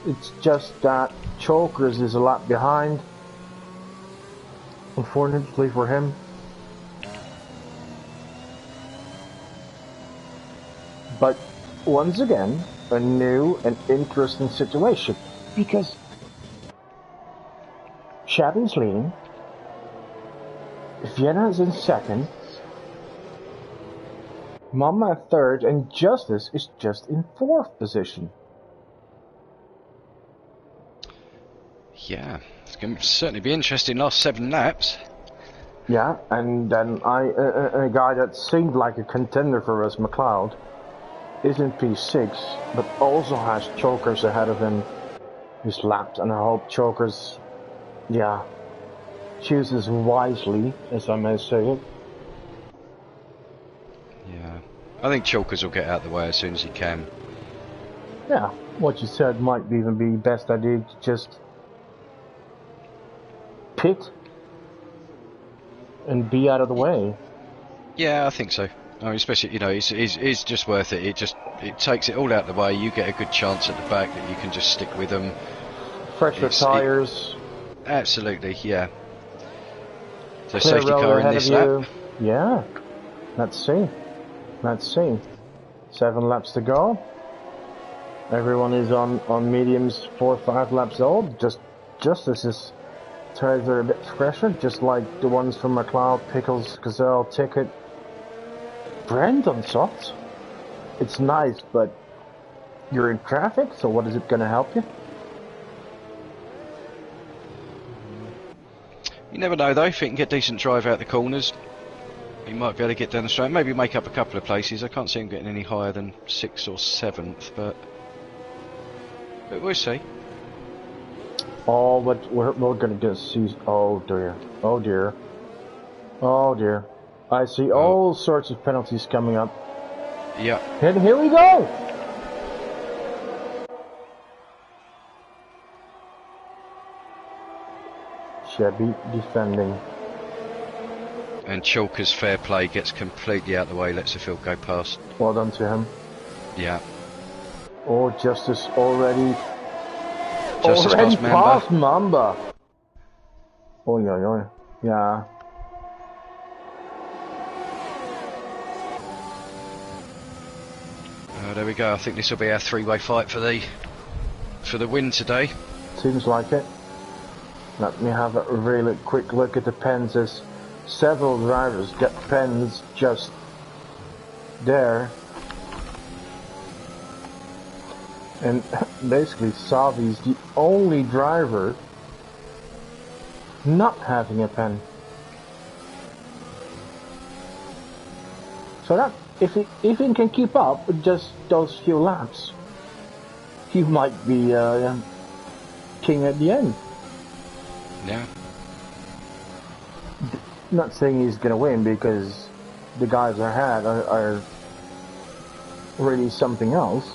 It's just that Chokers is a lap behind, unfortunately for him. But once again, a new and interesting situation, because Shabby's leading, Vienna's in second, Mama third, and Justice is just in 4th position. Yeah, it's going to certainly be interesting last 7 laps. Yeah, and then a guy that seemed like a contender for us, McLeod, is in P6, but also has Chokers ahead of him. He's lapped, and I hope Chokers, yeah, chooses wisely, as I may say it. Yeah, I think Chalkers will get out of the way as soon as he can. Yeah, what you said might even be best idea to just pit and be out of the way. Yeah, I think so. I mean, especially, you know, it's just worth it. It takes it all out of the way. You get a good chance at the back that you can just stick with them. Fresher tires. Absolutely, yeah. So Clear safety road car in ahead this of you. lap. Yeah. Let's see. 7 laps to go. Everyone is on mediums 4 or 5 laps old. Just as his tires are a bit fresher, just like the ones from McLeod, Pickles, Gazelle, Ticket, Brand on softs. It's nice, but you're in traffic, so what is it going to help you? You never know though, if he can get decent drive out the corners, he might be able to get down the straight, maybe make up a couple of places. I can't see him getting any higher than 6th or 7th, but we'll see. Oh, but we're going to get see. Oh dear. Oh dear. Oh dear. I see all sorts of penalties coming up. Yeah. And here we go! Chevy defending. And Chalker's fair play gets completely out of the way, lets the field go past. Well done to him. Yeah. Oh, Justice already Justice past Mamba. Oi, oi, oi. Yeah. There we go. I think this will be our 3-way fight for the win today. Seems like it. Let me have a really quick look at the pens, as several drivers get pens just there. And basically Savi's the only driver not having a pen. So that if he can keep up with just those few laps, he might be king at the end. Yeah. Not saying he's gonna win because the guys ahead are really something else.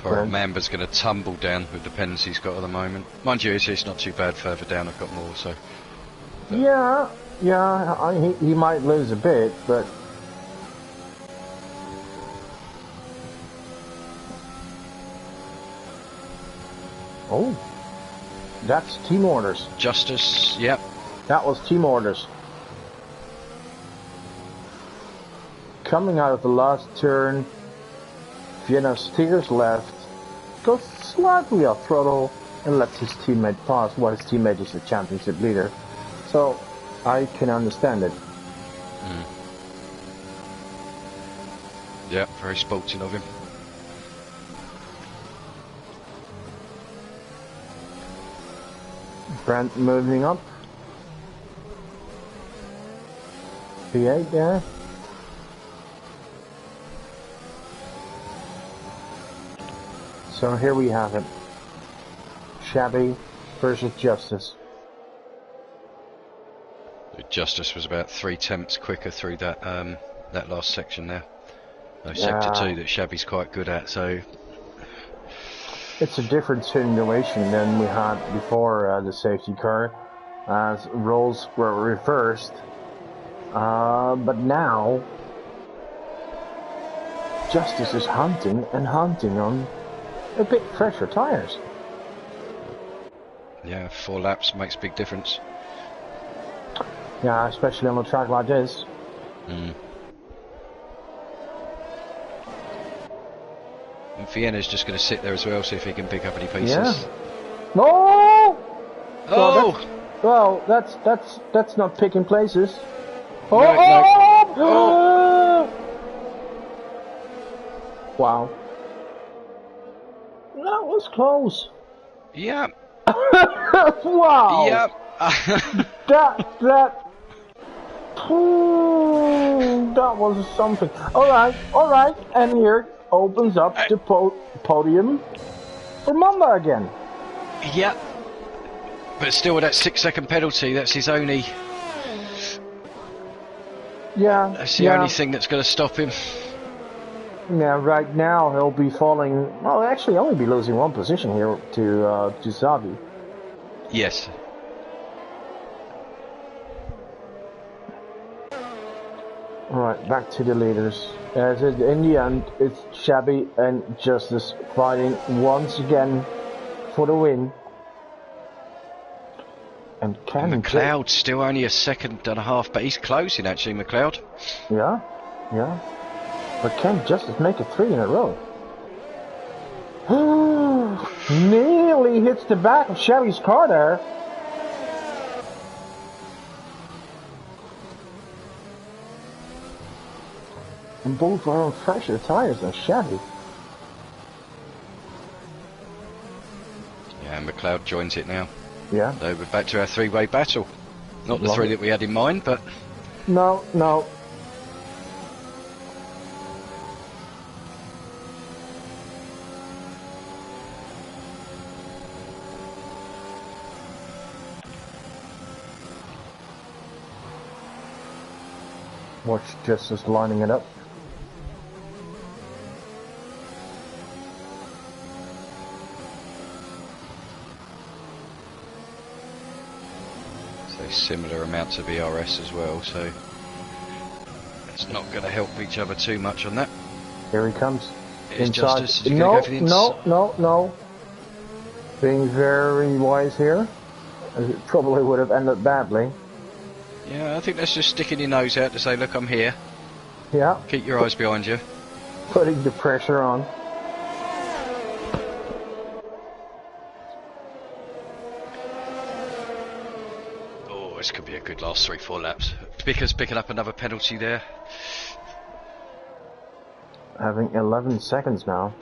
Poor Mamba's going to tumble down with the pens he's got at the moment. Mind you, it's not too bad further down. I've got more, so. Yeah, he might lose a bit, but. Oh, that's team orders. Justice, yep. That was team orders. Coming out of the last turn, Vienna steers left, goes slightly off throttle, and lets his teammate pass while his teammate is the championship leader. So, I can understand it. Yeah, very sporting of him. Brent moving up. P8 there. So here we have it. Shabby versus Justice. Justice was about 3 tenths quicker through that that last section there. Sector 2 that Shabby's quite good at, so... It's a different simulation than we had before the safety car, as roles were reversed. But now, Justice is hunting on a bit fresher tires. Yeah, 4 laps makes a big difference. Yeah, especially on a track like this. And Vienna's just going to sit there as well, see if he can pick up any pieces. Yeah. No! Oh! Well, that's not picking places. No, Oh! no. Oh! Wow. That was close. Yeah. Wow. Yeah. That was something. All right, and here opens up the podium for Mamba again. Yeah. But still with that 6-second penalty, that's his only... Yeah. That's the only thing that's going to stop him. Yeah, right now he'll be falling... Well, actually only be losing 1 position here to Zabi. Yes. Alright, back to the leaders. As in the end, it's Shabby and Justice fighting once again for the win. And McLeod's still only a 1.5 seconds, but he's closing actually, McLeod. Yeah. But can Justice make it 3 in a row? Nearly hits the back of Shabby's car there. And both are on fresher tires than Shabby. Yeah, and McLeod joins it now. Yeah. So we're back to our 3-way battle. Not the 3 that we had in mind, but... No. Watch Justice lining it up. So similar amounts of ERS as well, so it's not going to help each other too much on that. Here he comes. Is Justice go for the No. Being very wise here. As it probably would have ended badly. Yeah, I think that's just sticking your nose out to say, look, I'm here. Yeah. Keep your eyes behind you. Putting the pressure on. Oh, this could be a good last 3-4 laps. Because picking up another penalty there. Having 11 seconds now.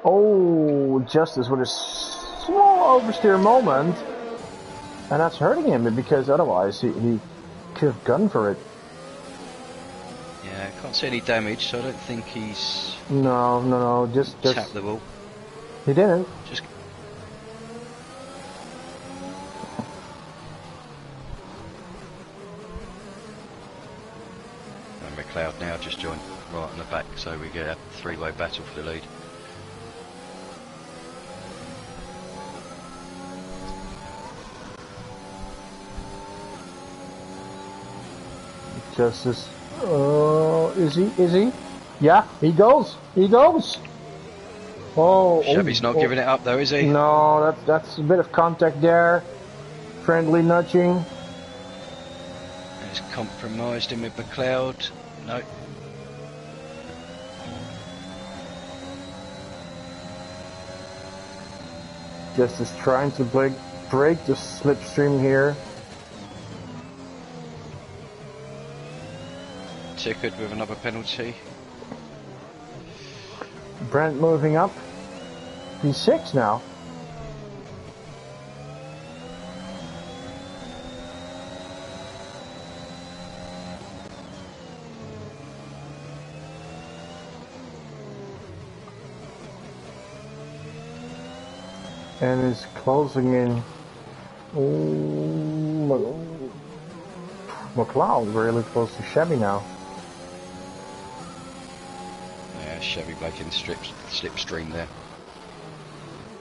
Oh, Justice with a small oversteer moment, and that's hurting him because otherwise he could have gone for it. Yeah, I can't see any damage, so I don't think he's No, just tapped the ball. He didn't. Just. And McLeod now just joined right on the back, so we get a three-way battle for the lead. Justice. Is he? Yeah, he goes. Oh, Chevy's not giving it up though, is he? No, that's a bit of contact there. Friendly nudging. He's compromised him with McLeod. No. Justice trying to break the slipstream here. Ticket with another penalty. Brent moving up. He's 6 now. And is closing in. McLeod really close to Chevy now. Yeah, Chevy Blake in slipstream there.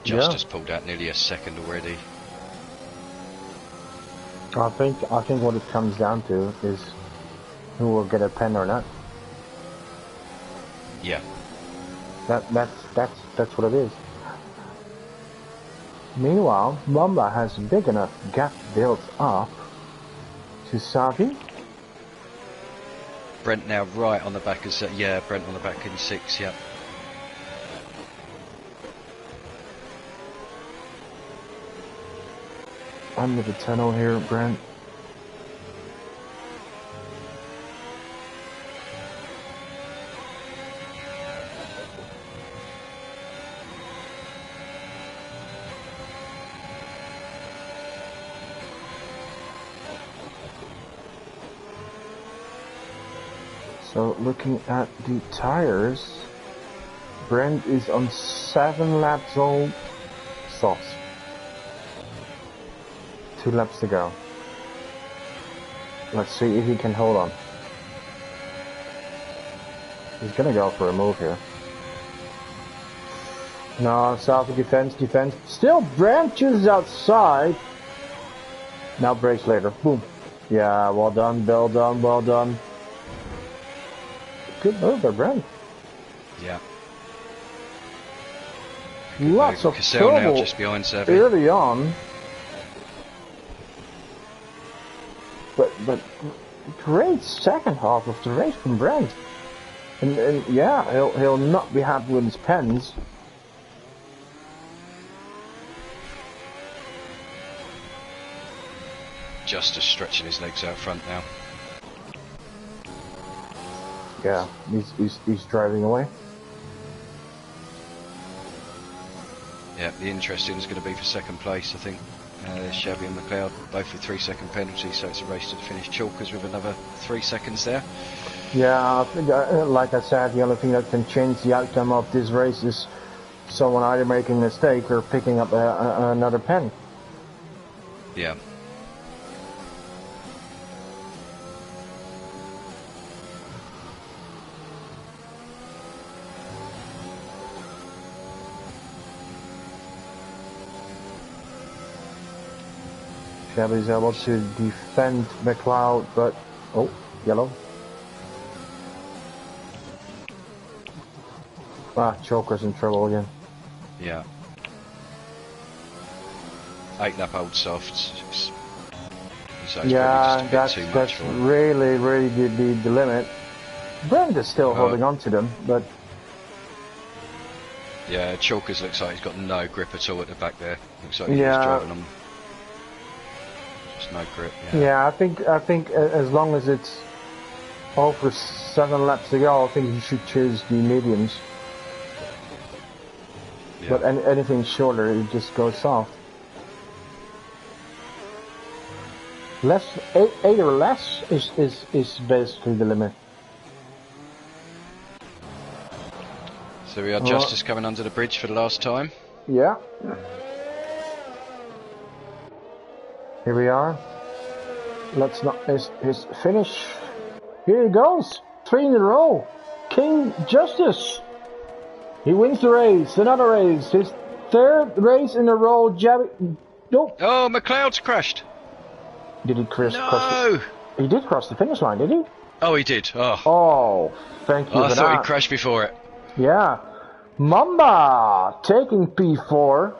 Justice pulled out nearly a second already. I think what it comes down to is who will get a pen or not. Yeah. That's what it is. Meanwhile, Mamba has a big enough gap built up to Savi. Brent now right on the back is Brent on the back in 6, yeah. Under the tunnel here, Brent. So looking at the tires, Brent is on 7 laps old, soft. 2 laps to go. Let's see if he can hold on. He's gonna go for a move here. No, South defense. Still branches outside. Now brakes later. Boom. Yeah, well done, well done. Good move by Brent. Yeah. Lots of Cassell trouble now just behind Savvy. early on. But great second half of the race from Brent. And yeah, he'll not be happy with his pens. Justice stretching his legs out front now. Yeah, he's driving away. Yeah, the interesting is going to be for second place, I think. Chevy and McLeod both with 3-second penalties, so it's a race to the finish. Chalkers with another 3 seconds there. Yeah, I think, like I said, the only thing that can change the outcome of this race is someone either making a mistake or picking up another pen. Yeah. Chevy's able to defend McLeod, but oh, yellow. Choker's in trouble again. Yeah. 8 lap old softs. So yeah, that's really the limit. Brent is still holding on to them, but yeah, Chalkers looks like he's got no grip at all at the back there. Looks like he's driving them. Just no grip. Yeah, I think as long as it's over 7 laps to go, I think you should choose the mediums. Yeah. But anything shorter, it just goes soft. Eight or less is basically the limit. So we are Justice coming under the bridge for the last time. Yeah. Here we are. Let's not miss his finish. Here he goes. 3 in a row. King Justice. He wins the race. Another race. His 3rd race in a row. Nope. Oh, McLeod's crashed. Did he cross? No. He did cross the finish line, did he? Oh, he did. Oh. Oh, thank you. I thought he crashed before it. Yeah. Mamba taking P4.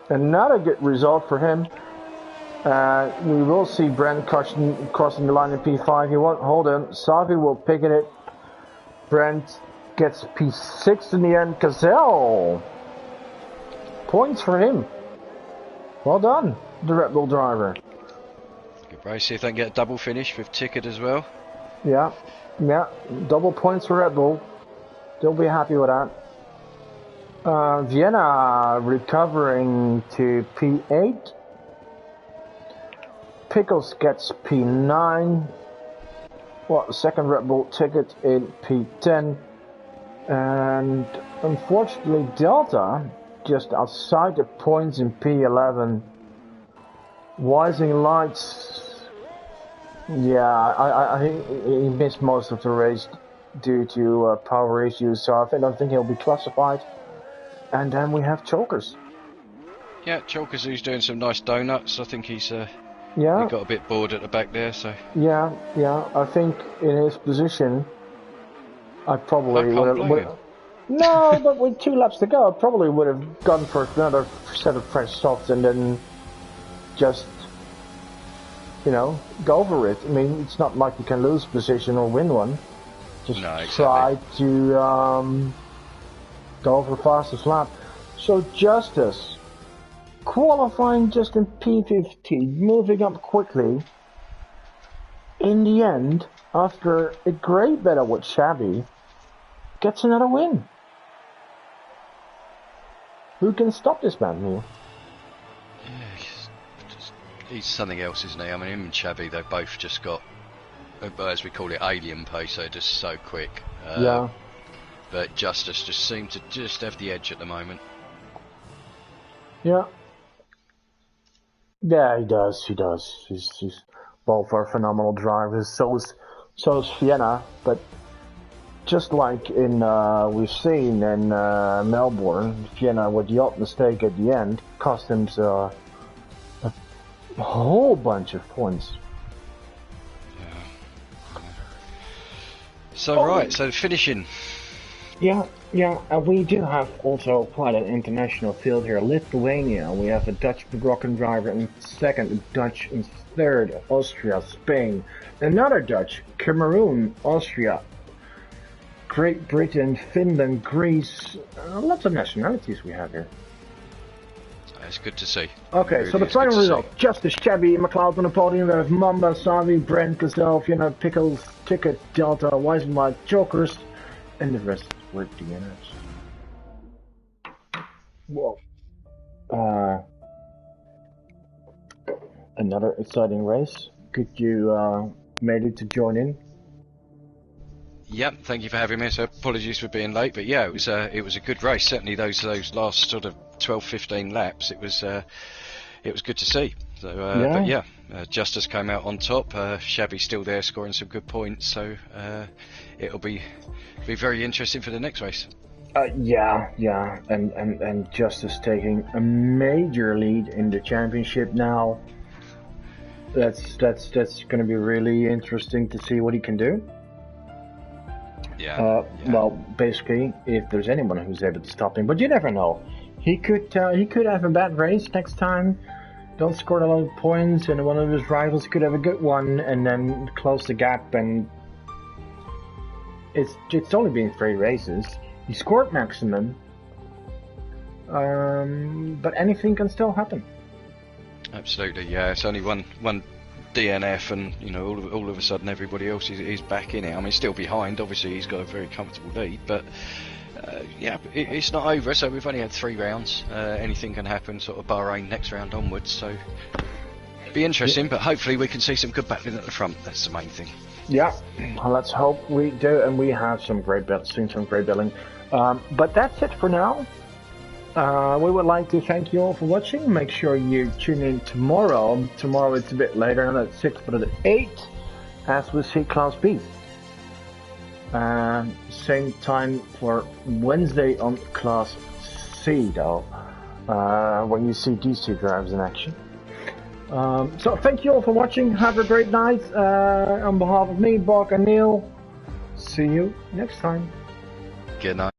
Another good result for him. We will see Brent crossing the line in P5. He won't hold him. Savi will pick it. Brent gets P6 in the end. Gazelle. Points for him. Well done, the Red Bull driver. Good race. See if they can get a double finish with Ticket as well. Yeah. Double points for Red Bull. They'll be happy with that. Vienna recovering to P8. Pickles gets P9. Well, second Red Bull Ticket in P10. And unfortunately Delta just outside the points in P11. Wising Lights, yeah, he missed most of the race due to power issues, so I don't think he'll be classified. And then we have Chokers. Yeah, Chokers who's doing some nice donuts. I think he's he Yeah, got a bit bored at the back there, so yeah. I think in his position, I probably would. No, but with 2 laps to go, I probably would have gone for another set of fresh softs and then just, go for it. I mean, it's not like you can lose position or win one. Just try to go for fastest lap. So Justice qualifying just in P15, moving up quickly. In the end, after a great battle with Shabby, gets another win. Who can stop this man here? Yeah, he's something else, isn't he? I mean, him and Shabby, they've both just got, as we call it, alien pace. They're just so quick. Yeah. But Justice just seemed to just have the edge at the moment. Yeah. Yeah, he does. He's both are phenomenal drivers. So is Vienna, but just like in we've seen in Melbourne, Vienna with the odd mistake at the end cost him a whole bunch of points. Yeah. So so finishing. Yeah, and we do have also quite an international field here. Lithuania, we have a Dutch Moroccan driver in second, a Dutch in third, Austria, Spain, another Dutch, Cameroon, Austria, Great Britain, Finland, Greece, lots of nationalities we have here. It's good to see. Okay, really so the final result, Justice, Chevy, McLeod on the podium. We have Mamba, Savi, Brent, Gazelle, Vienna, Pickles, Ticket, Delta, Weisenlight, Jokers, and the rest were DNFs. Whoa. Another exciting race. Could you made it to join in? Yep, thank you for having me. So apologies for being late, but yeah, it was a good race. Certainly those last sort of 12-15 laps, it was good to see. So, but yeah, Justice came out on top. Shabby still there, scoring some good points. So it'll be very interesting for the next race. Yeah, and Justice taking a major lead in the championship now. That's going to be really interesting to see what he can do. Yeah. Well, basically, if there's anyone who's able to stop him, but you never know. He could have a bad race next time, don't score a lot of points, and one of his rivals could have a good one, and then close the gap. And it's only been 3 races. He scored maximum, but anything can still happen. Absolutely, yeah. It's only one DNF, and all of a sudden everybody else is back in it. I mean, still behind. Obviously, he's got a very comfortable lead, but yeah, it's not over. So we've only had 3 rounds. Anything can happen, sort of Bahrain next round onwards. So Be interesting, but hopefully we can see some good battling at the front. That's the main thing. Yeah, well, let's hope we do, and we have seen some great building. But that's it for now. We would like to thank you all for watching. Make sure you tune in tomorrow. Tomorrow it's a bit later, not at 6, but at 8, as we see Class B. Same time for Wednesday on Class C, though, when you see these two drivers in action. So thank you all for watching. Have a great night. On behalf of me, Bog and Neil, see you next time. Good night.